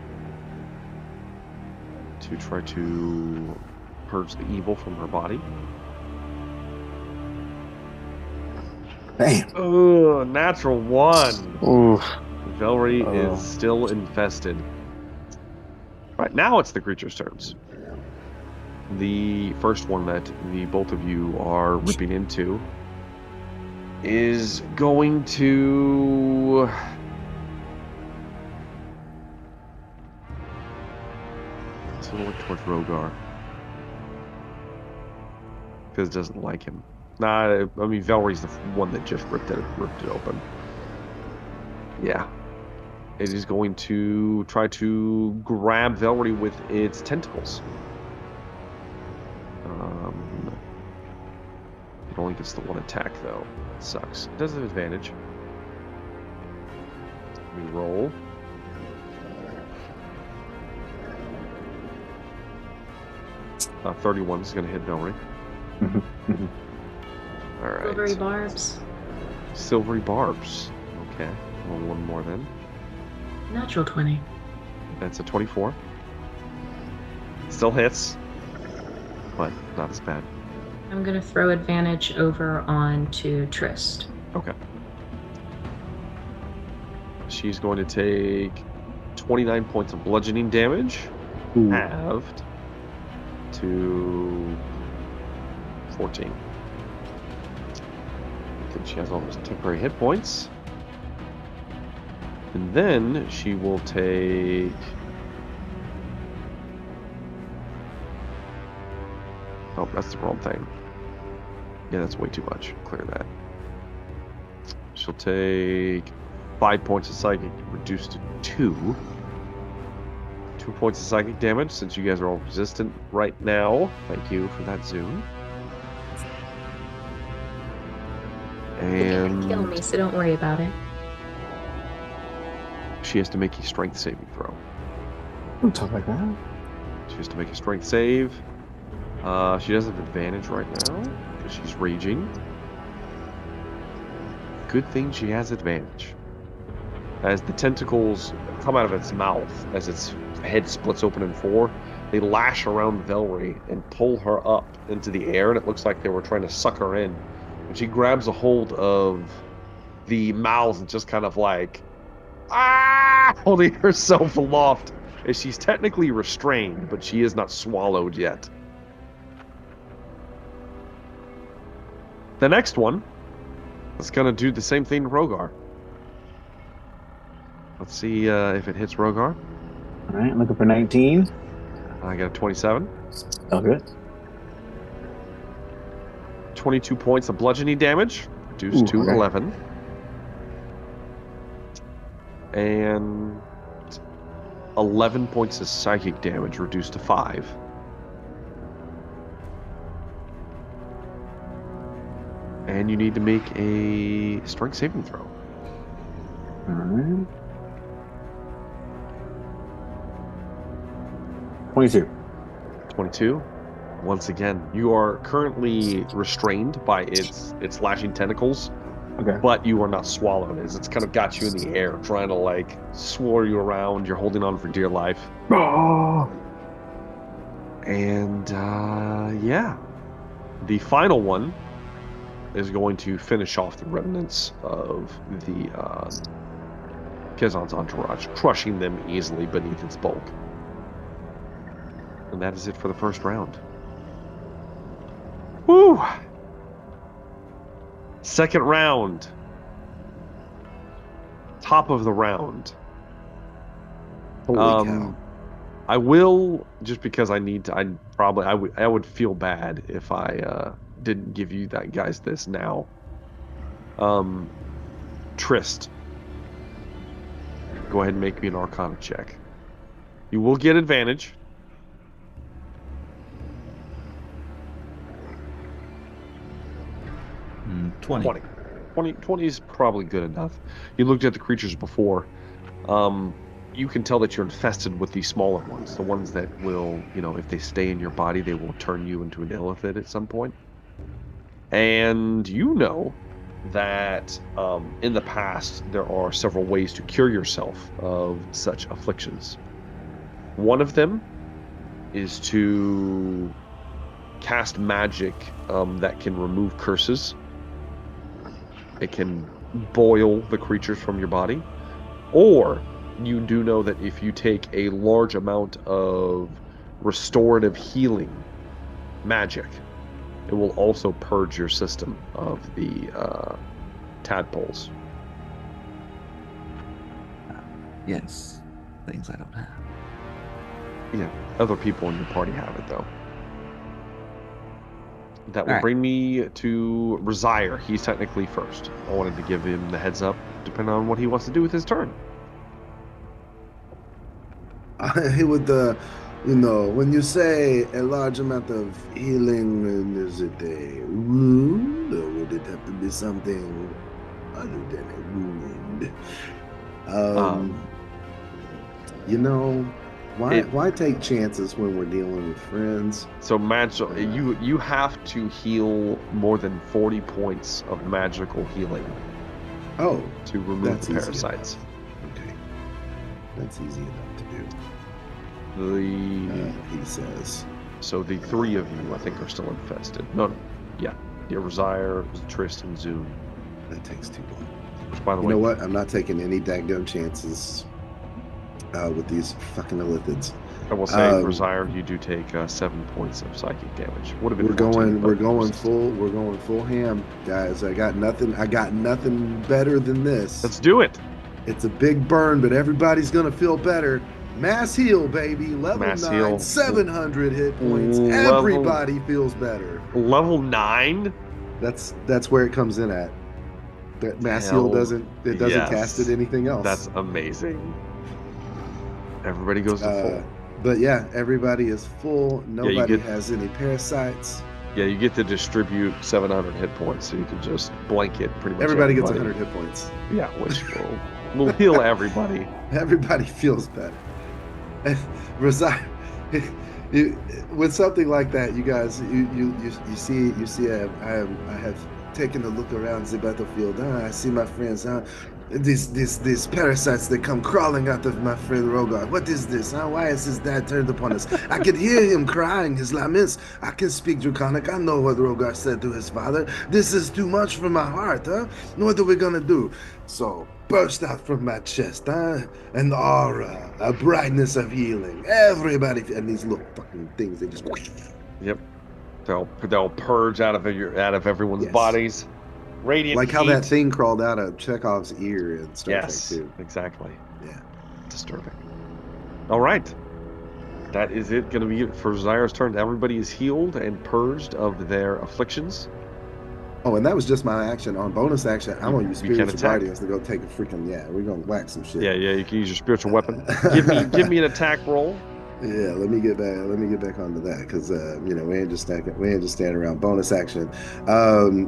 to try to purge the evil from her body. Damn. Oh, natural 1. Ooh. Velree is still infested. All right, now it's the creature's turns. The first one that the both of you are ripping into is going to... It's going to look towards Rogar. Because it doesn't like him. Nah, I mean, Velree's the one that just ripped it open. Yeah. It is going to try to grab Velree with its tentacles. It only gets the one attack, though. It sucks. It does have advantage. We roll. Uh, 31 is going to hit Velree. All right. Silvery barbs. Silvery barbs. Okay. Roll one more then. Natural 20. That's a 24. Still hits, but not as bad. I'm going to throw advantage over onto Trist. Okay. She's going to take 29 points of bludgeoning damage, halved to 14. I think she has all those temporary hit points. And then she will take... Oh, that's the wrong thing. Yeah, that's way too much. Clear that. She'll take 5 points of psychic, reduced to 2. 2 points of psychic damage, since you guys are all resistant right now. Thank you for that zoom. And... Kill me, so don't worry about it. She has to make a strength saving throw. Don't talk like that. She has to make a strength save. She does have advantage right now because she's raging. Good thing she has advantage. As the tentacles come out of its mouth, as its head splits open in 4, they lash around Velree and pull her up into the air, and it looks like they were trying to suck her in. And she grabs a hold of the mouths and just kind of like, holding herself aloft. As she's technically restrained, but she is not swallowed yet. The next one is going to do the same thing to Rogar. Let's see if it hits Rogar. All right, looking for 19. I got a 27. Oh, good. 22 points of bludgeoning damage, reduced to 11. And 11 points of psychic damage, reduced to 5. And you need to make a strength saving throw. All right. 22. 22. Once again, you are currently restrained by its lashing tentacles. Okay. But you are not swallowed, as it's kind of got you in the air, trying to like swirl you around. You're holding on for dear life. Oh. And yeah, The final one is going to finish off the remnants of the Kazan's entourage, crushing them easily beneath its bulk. And that is it for the first round. Woo! Second round. Top of the round. Holy cow. I will, just because I need to, I would feel bad if I didn't give you guys this now. Trist. Go ahead and make me an Arcana check. You will get advantage. Mm, 20. 20 is probably good enough. You looked at the creatures before. You can tell that you're infested with these smaller ones. The ones that will, if they stay in your body, they will turn you into an illithid at some point. And you know that in the past, there are several ways to cure yourself of such afflictions. One of them is to cast magic that can remove curses. It can boil the creatures from your body. Or you do know that if you take a large amount of restorative healing magic, it will also purge your system of the tadpoles. Yes. Things I don't have. Yeah, other people in your party have it, though. That will All right. bring me to Resire. He's technically first. I wanted to give him the heads up, depending on what he wants to do with his turn. With the, when you say a large amount of healing, is it a wound, or would it have to be something other than a wound? Why take chances when we're dealing with friends? So you have to heal more than 40 points of magical healing. Oh, to remove the parasites. Okay, that's easy enough to do. He says. So the three of you, I think, are still infested. No. Yeah, Resire, Trist, and Zoom. That takes too long. Which, by the way, you know what? I'm not taking any daggum chances with these fucking illithids. I will say, Resire, you do take 7 points of psychic damage. Would have been. We're going full ham, guys. I got nothing better than this. Let's do it. It's a big burn, but everybody's gonna feel better. Mass heal, baby. Level 9, 700 hit points. Everybody feels better. Level 9. That's where it comes in at. That mass heal doesn't cast it anything else. That's amazing. Everybody goes to full. But yeah, everybody is full. Nobody has any parasites. Yeah, you get to distribute 700 hit points, so you can just blanket pretty much everybody gets 100 hit points. Yeah, which will heal everybody. Everybody feels better. Resire, with something like that, you guys, you see, I have taken a look around the battlefield. I see my friends. These parasites that come crawling out of my friend Rogar. What is this? Why is his dad turned upon us? I can hear him crying, his laments. I can speak Draconic. I know what Rogar said to his father. This is too much for my heart, huh? What are we gonna do? So burst out from my chest, an aura, a brightness of healing. Everybody, and these little fucking things, they just. Yep, they'll purge out of everyone's bodies. Radiant like heat. How that thing crawled out of Chekhov's ear in Star Trek 2. Exactly. Yeah. Disturbing. All right. That is it. Going to be it for Zaire's turn. Everybody is healed and purged of their afflictions. Oh, and that was just my action. On bonus action, I'm going to use Spiritual Guardians to go take a freaking, we're going to whack some shit. Yeah, you can use your spiritual weapon. Give me an attack roll. Yeah, let me get back onto that because we ain't just standing around. Bonus action.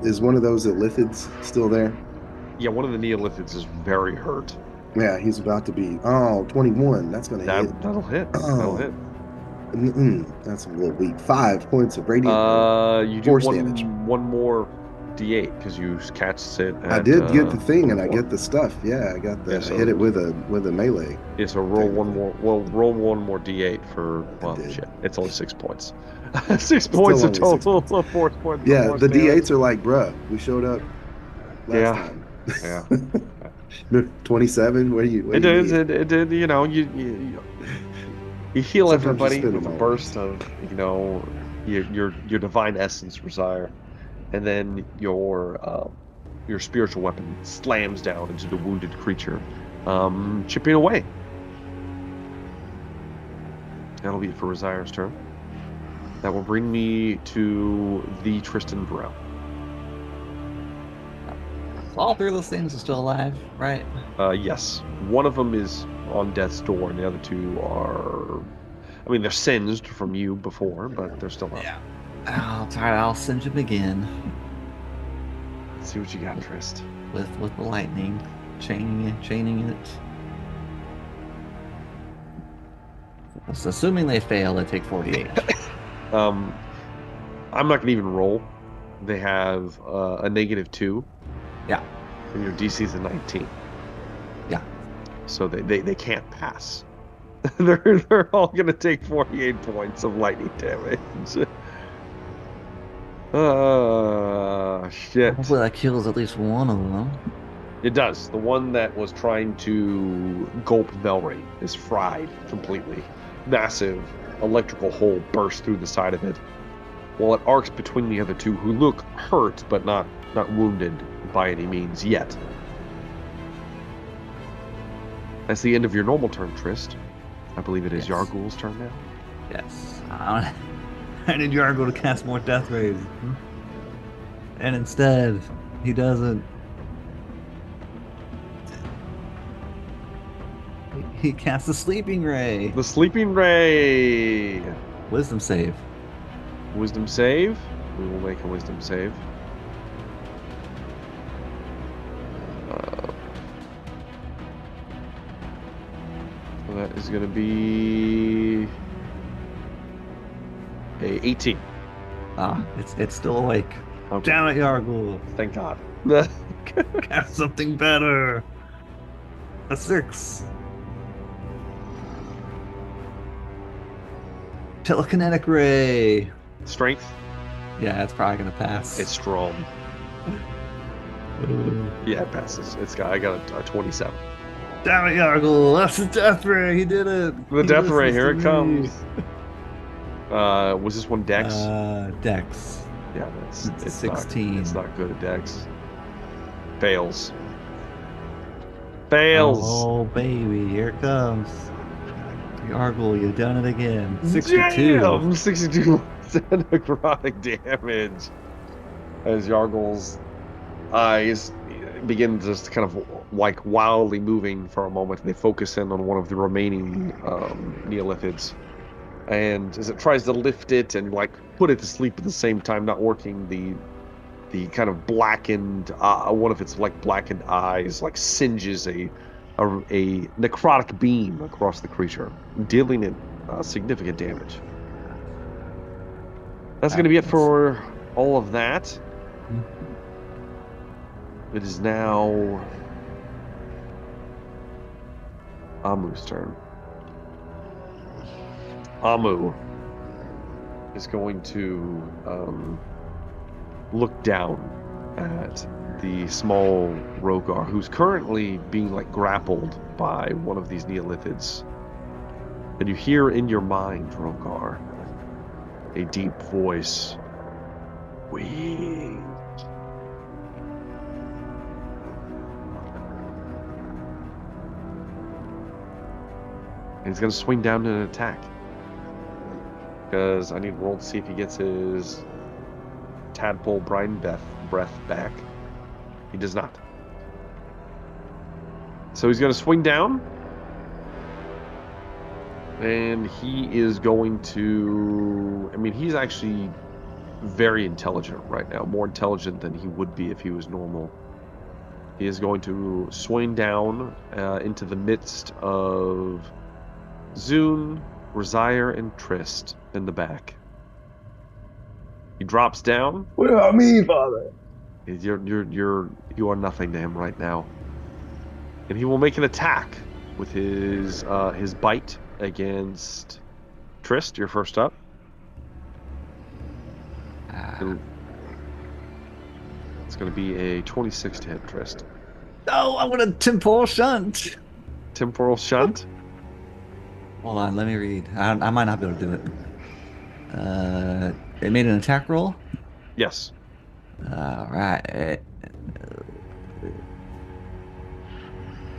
Is one of those illithids still there? Yeah, one of the neolithids is very hurt. Yeah, he's about to be 21. That's gonna hit. That'll hit. That'll hit. That's a little weak. 5 points of radiant. You do damage. one more D8 because you cast it. I did get the thing, and I get the stuff. Yeah, I got the hit it with a melee. Yeah, so roll one more. Well, roll one more D8 for. Well, shit, it's only 6 points. 6 points of total. 4 points. Yeah, the D8s are like, bruh, we showed up last time. Yeah. 27. What do you? It did. You know, you heal Sometimes everybody you spin with a them all. burst of your divine essence, Rosire, and then your spiritual weapon slams down into the wounded creature, chipping away. That'll be it for Rosire's turn. That will bring me to the Tristan Burrell. All three of those things are still alive, right? Yes. One of them is on death's door, and the other two are... I mean, they're singed from you before, but they're still up. Yeah. Oh, alright, I'll singe him again. Let's see what you got, Trist. With the lightning. Chaining it. So assuming they fail, they take 48. I'm not going to even roll. They have a -2. Yeah. And your DC is a 19. Yeah. So they can't pass. they're all going to take 48 points of lightning damage. Shit. Hopefully that kills at least one of them. It does. The one that was trying to gulp Velree is fried completely. Massive electrical hole bursts through the side of it, while it arcs between the other two, who look hurt but not wounded by any means yet. That's the end of your normal turn, Trist. I believe it is Yargul's turn now. Yes. I need Yargul to cast more death rays. And instead, he doesn't. He casts the Sleeping Ray. The Sleeping Ray! Wisdom save. Wisdom save? We will make a wisdom save. So that is going to be a 18. It's still awake. Okay. Damn it, Yargul. Thank God. Cast something better. A 6. Telekinetic Ray. Strength? Yeah, it's probably gonna pass. It's strong. Yeah, it passes. I got a 27. Damn it, Yargul. That's the Death Ray. He did it. The Death Ray, here it comes. Was this one Dex? Dex. Yeah, it's 16. It's not good at Dex. Fails. Fails. Oh baby, here it comes. Yargul, you've done it again. 62. Damn, 62 necrotic damage. As Yargul's eyes begin just kind of like wildly moving for a moment. They focus in on one of the remaining Neolithids. And as it tries to lift it and like put it to sleep at the same time, not working, the kind of blackened one of its like blackened eyes like singes a necrotic beam across the creature, dealing it significant damage. That's going to be it for all of that. It is now Amu's turn. Amu is going to look down at the small Rogar, who's currently being like grappled by one of these Neolithids. And you hear in your mind, Rogar, a deep voice. We. And he's going to swing down to an attack. Because I need to roll to see if he gets his tadpole brine breath back. He does not. So he's going to swing down. And he is going to... I mean, he's actually very intelligent right now. More intelligent than he would be if he was normal. He is going to swing down into the midst of Zune, Rosire, and Trist in the back. He drops down. What about me, Father? You are nothing to him right now. And he will make an attack with his bite against Trist. You're first up. It's going to be a 26 to hit, Trist. Oh, I want a temporal shunt. Temporal shunt? Hold on, let me read. I might not be able to do it. It made an attack roll? Yes. All right.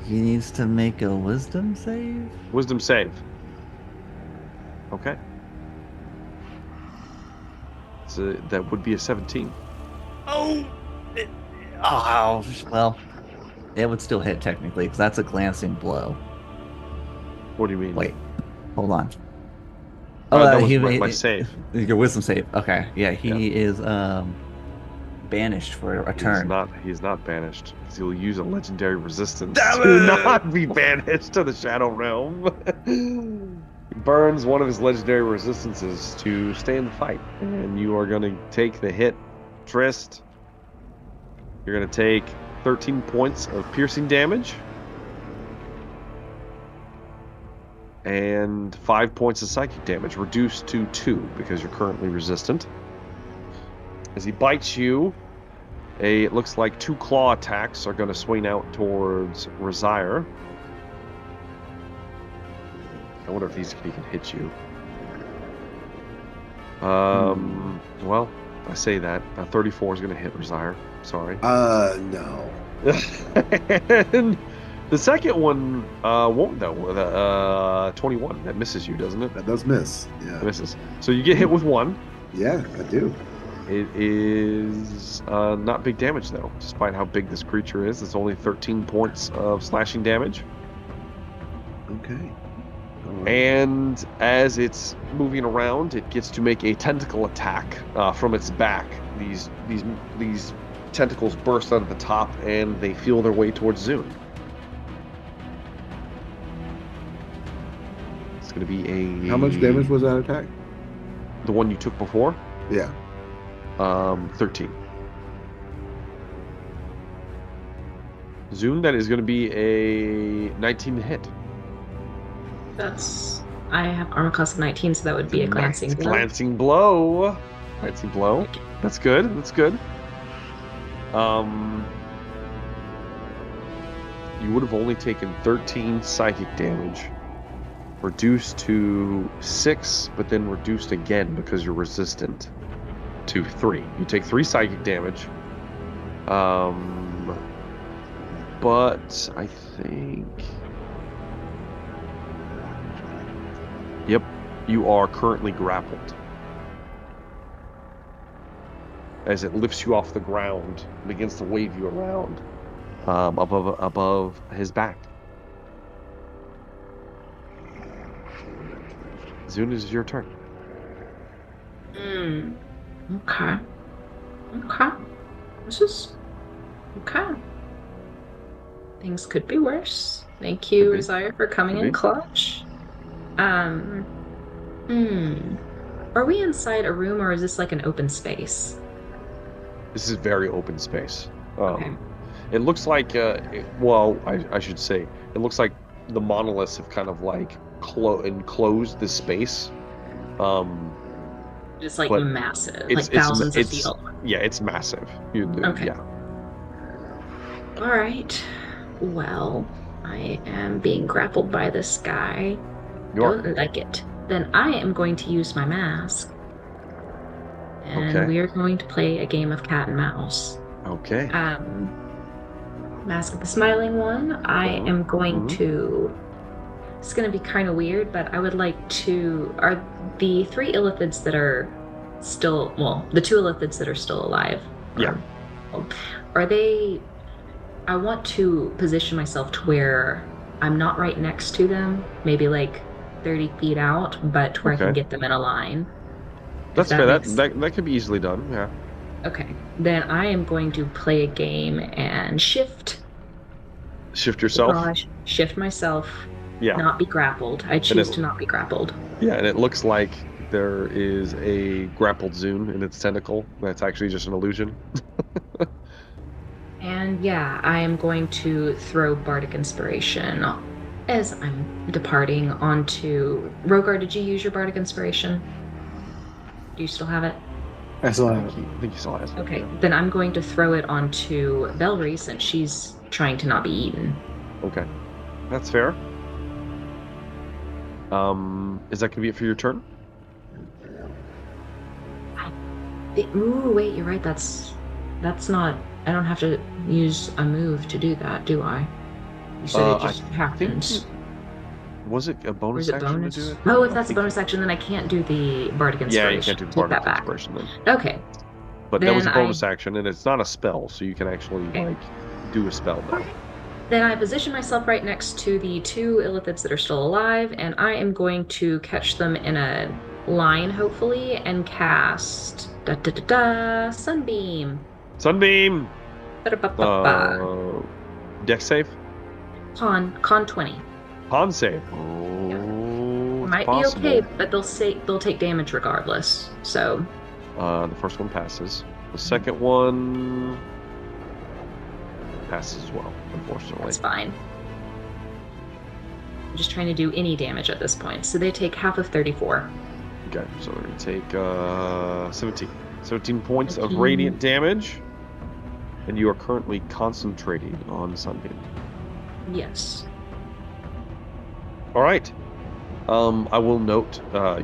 He needs to make a wisdom save? Wisdom save. Okay. So that would be a 17. Oh, well, it would still hit technically because that's a glancing blow. What do you mean? Wait, hold on. That was my save. Your wisdom save. Okay, yeah, he is banished for a turn. He's not banished. He'll use a legendary resistance to not be banished to the Shadow Realm. He burns one of his legendary resistances to stay in the fight, and you are going to take the hit, Trist. You're going to take 13 points of piercing damage and 5 points of psychic damage, reduced to 2 because you're currently resistant. As he bites you, it looks like 2 claw attacks are going to swing out towards Razire. I wonder if he can hit you. Well, I say that. 34 is going to hit Razire. Sorry. No. And the second one won't, though. With 21. That misses you, doesn't it? That does miss. Yeah. It misses. So you get hit with 1. Yeah, I do. It is not big damage, though, despite how big this creature is. It's only 13 points of slashing damage. Okay. Right. And as it's moving around, it gets to make a tentacle attack from its back. These tentacles burst out of the top, and they feel their way towards Zune. It's going to be a... How much damage was that attack? The one you took before? Yeah. 13. Zune, that is going to be a 19 to hit. I have armor class of 19, so that would be a glancing blow. Glancing blow. Glancing blow. That's good. That's good. You would have only taken 13 psychic damage, reduced to 6, but then reduced again because you're resistant to 3. You take 3 psychic damage. But I think... Yep, you are currently grappled. As it lifts you off the ground, and begins to wave you around above his back. Zune, is your turn. Okay. This is... Okay. Things could be worse. Thank you, Razire, for coming in clutch. Are we inside a room, or is this like an open space? This is very open space. Okay. It looks like, I should say, it looks like the monoliths have kind of like enclosed this space. It's like massive, like thousands of feet. Yeah, it's massive. Okay. Yeah. All right. Well, I am being grappled by this guy. Don't like it. Then I am going to use my mask. And we are going to play a game of cat and mouse. Okay. Mask of the Smiling One. I am going to... It's going to be kind of weird, but I would like to... Are the 3 illithids that are still... Well, the 2 illithids that are still alive. Yeah. Are they... I want to position myself to where I'm not right next to them. Maybe like 30 feet out, but where I can get them in a line. That's fair. That could be easily done. Yeah. Okay. Then I am going to play a game and shift. Shift yourself? Shift myself. Yeah. Not be grappled. I choose to not be grappled. Yeah, and it looks like there is a grappled Zune in its tentacle. That's actually just an illusion. And yeah, I am going to throw Bardic Inspiration as I'm departing onto... Rogar, did you use your Bardic Inspiration? Do you still have it? I still I have think he still has it. Okay, Yeah. then I'm going to throw it onto Velree since she's trying to not be eaten. Okay. That's fair. Is that going to be it for your turn? Ooh, wait, you're right. That's not... I don't have to use a move to do that, do I? You said it just happens. Was it a bonus action to do it? Oh, if that's a bonus action, then I can't do the Bardic Inspiration. Yeah, you can't do the Bardic Inspiration then. Okay. But that was a bonus action, and it's not a spell, so you can actually, do a spell now. Then I position myself right next to the 2 illithids that are still alive, and I am going to catch them in a line, hopefully, and cast... Sunbeam. Sunbeam! Dex save? Con 20. Con save. Oh, Might possible. be okay, but they'll take damage regardless. So the first one passes. The second one passes as well, unfortunately. That's fine. I'm just trying to do any damage at this point. So they take half of 34. Okay, so they're going to take 17. 17 points of radiant damage. And you are currently concentrating on Sunbeam. Yes. All right. I will note,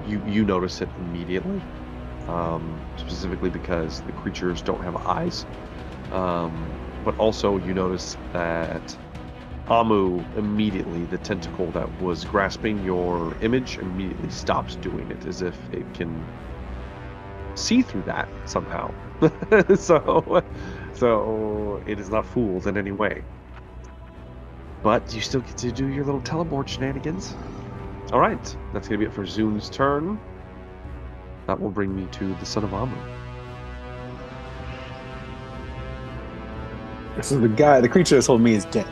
you notice it immediately, specifically because the creatures don't have eyes. But also you notice that Amu immediately, the tentacle that was grasping your image, immediately stops doing it, as if it can see through that somehow. So it is not fooled in any way. But you still get to do your little teleport shenanigans. All right, that's going to be it for Zun's turn. That will bring me to the son of Amu. So the creature that's holding me is dead.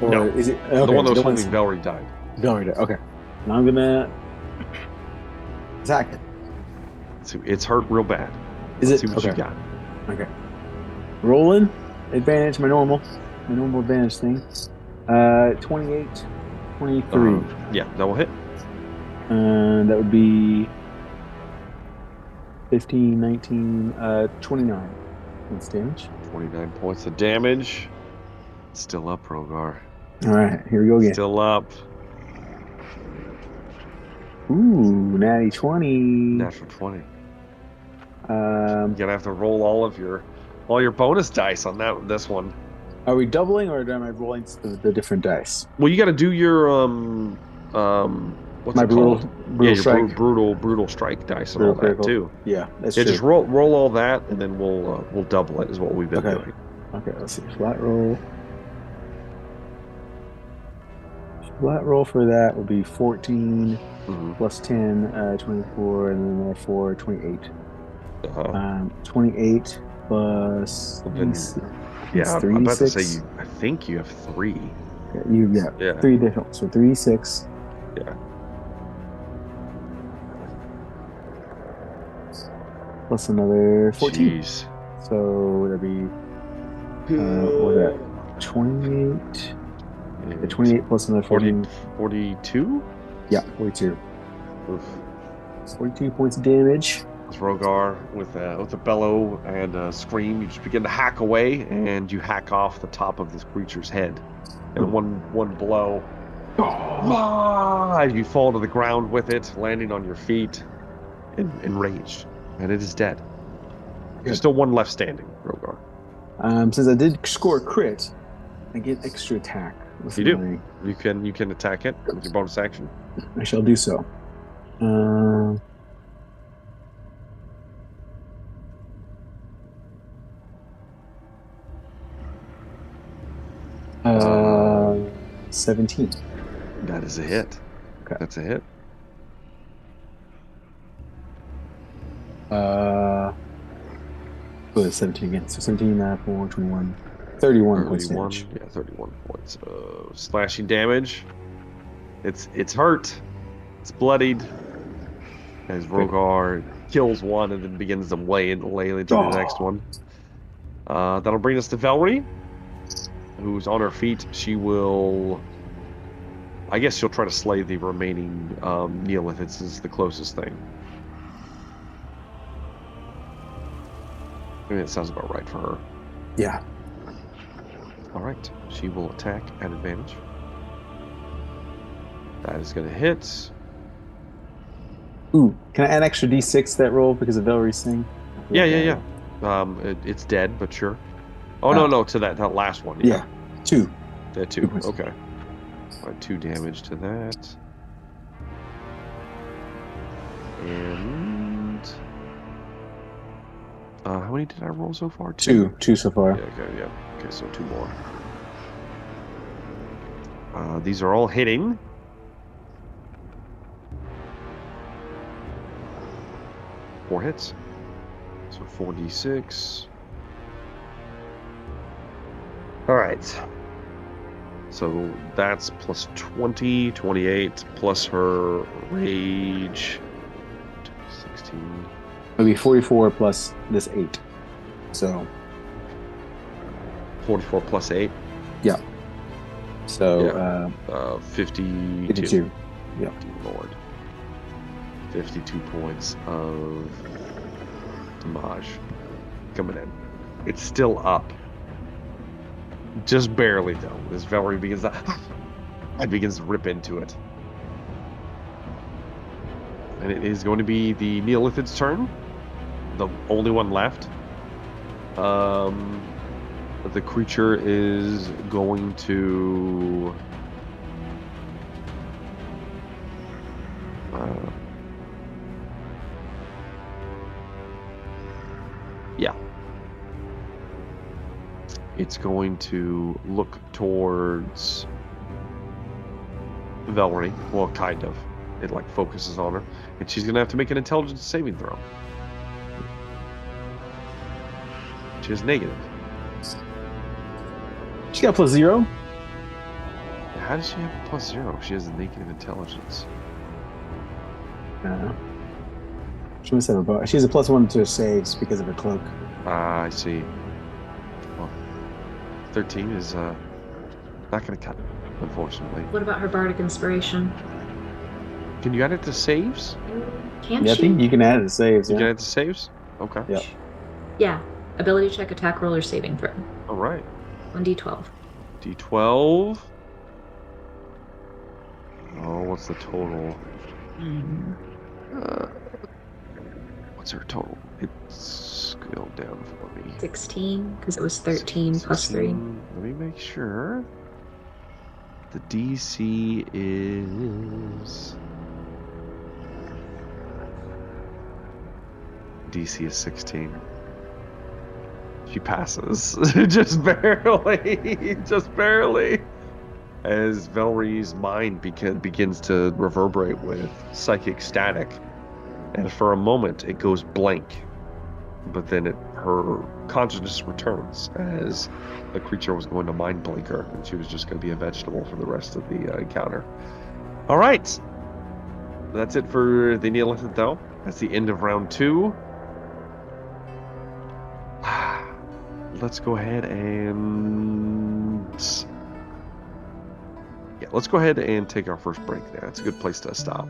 Or no, is it? Okay, the one that was holding Velree died. Velree died. Okay. Now I'm gonna attack it. So it's hurt real bad. Let's see what you got. Okay. Rolling advantage, my normal advantage thing. 28, 23. Yeah, that will hit. And that would be 15, 19, 29 points damage. 29 points of damage. Still up, Rogar. All right, here we go again. Still up. Ooh, natty 20. Natural 20. You're gonna have to roll all your bonus dice on this one. Are we doubling, or am I rolling the different dice? Well, you got to do your what's my it called? brutal strike. brutal strike dice and all that too. Yeah, that's true. Just roll all that, and then we'll double it. Is what we've been doing. Okay, let's see. Flat roll. Flat roll for that would be 14 plus 10, 24, and then therefore 28. 28 plus. Yeah, I'm about to say I think you have 3. Okay, you got 3 additional, so 3, 6. Yeah. Plus another 14. Jeez. So that'd be what's that? 28. Yeah, 28 plus another 14. 42? Yeah, 42. Oof. 42 points of damage. It's Rogar with a bellow and a scream. You just begin to hack away, and you hack off the top of this creature's head. And one blow, you fall to the ground with it, landing on your feet, enraged, and it is dead. There's still one left standing, Rogar. Since I did score a crit, I get extra attack. You do. You can attack it with your bonus action. I shall do so. 17. That is a hit. Okay. That's a hit. So 17 again. So 17, 4, 21, 31 points damage. Yeah, 31 points of slashing damage. It's hurt. It's bloodied. As Rogar kills one and then begins to lay into the next one. That'll bring us to Velree, who's on her feet. She will... I guess she'll try to slay the remaining Neolithics. Is the closest thing. I mean, it sounds about right for her. Yeah. All right. She will attack at advantage. That is going to hit. Ooh, can I add extra d6 to that roll because of Velree's thing? Yeah. It's dead, but sure. Oh, no, to that last one. Yeah. 2. That 2. Okay. 2 damage to that. And... how many did I roll so far? 2. 2 so far. Yeah. Okay, so 2 more. These are all hitting. Four hits. So 4d6. All right. So that's plus 20, 28, plus her rage. 16. It'll be 44 plus this 8. So 44 plus 8? Yeah. So 52. 52. Yeah. Lord. 52 points of damage coming in. It's still up. Just barely, though. As Velree begins to rip into it. And it is going to be the Neolithid's turn. The only one left. The creature is going to... It's going to look towards Velree. Well, kind of. It like focuses on her. And she's going to have to make an intelligence saving throw. She has negative. She got plus 0? How does she have a plus 0 if she has a negative intelligence? She must have a bonus. She has a plus 1 to her saves because of her cloak. I see. Well, 13 is not going to cut, unfortunately. What about her bardic inspiration? Can you add it to saves? Can Yeah, she? I think you can add it to saves. You Yeah. can add it to saves? Okay. Yep. Yeah. Ability check, attack roll, or saving throw. All right. 1d12. D12. Oh, what's the total? What's her total? It's scaled down for me. 16, because it was 13 plus 3. Let me make sure. The DC is... DC is 16. She passes. Just barely. Just barely. As Velree's mind begins to reverberate with psychic static. And for a moment, it goes blank. But then her consciousness returns as the creature was going to mind blink her. And she was just going to be a vegetable for the rest of the encounter. All right. That's it for the Neolithid, though. That's the end of round 2. Let's go ahead and... Yeah, let's go ahead and take our first break there. That's a good place to stop.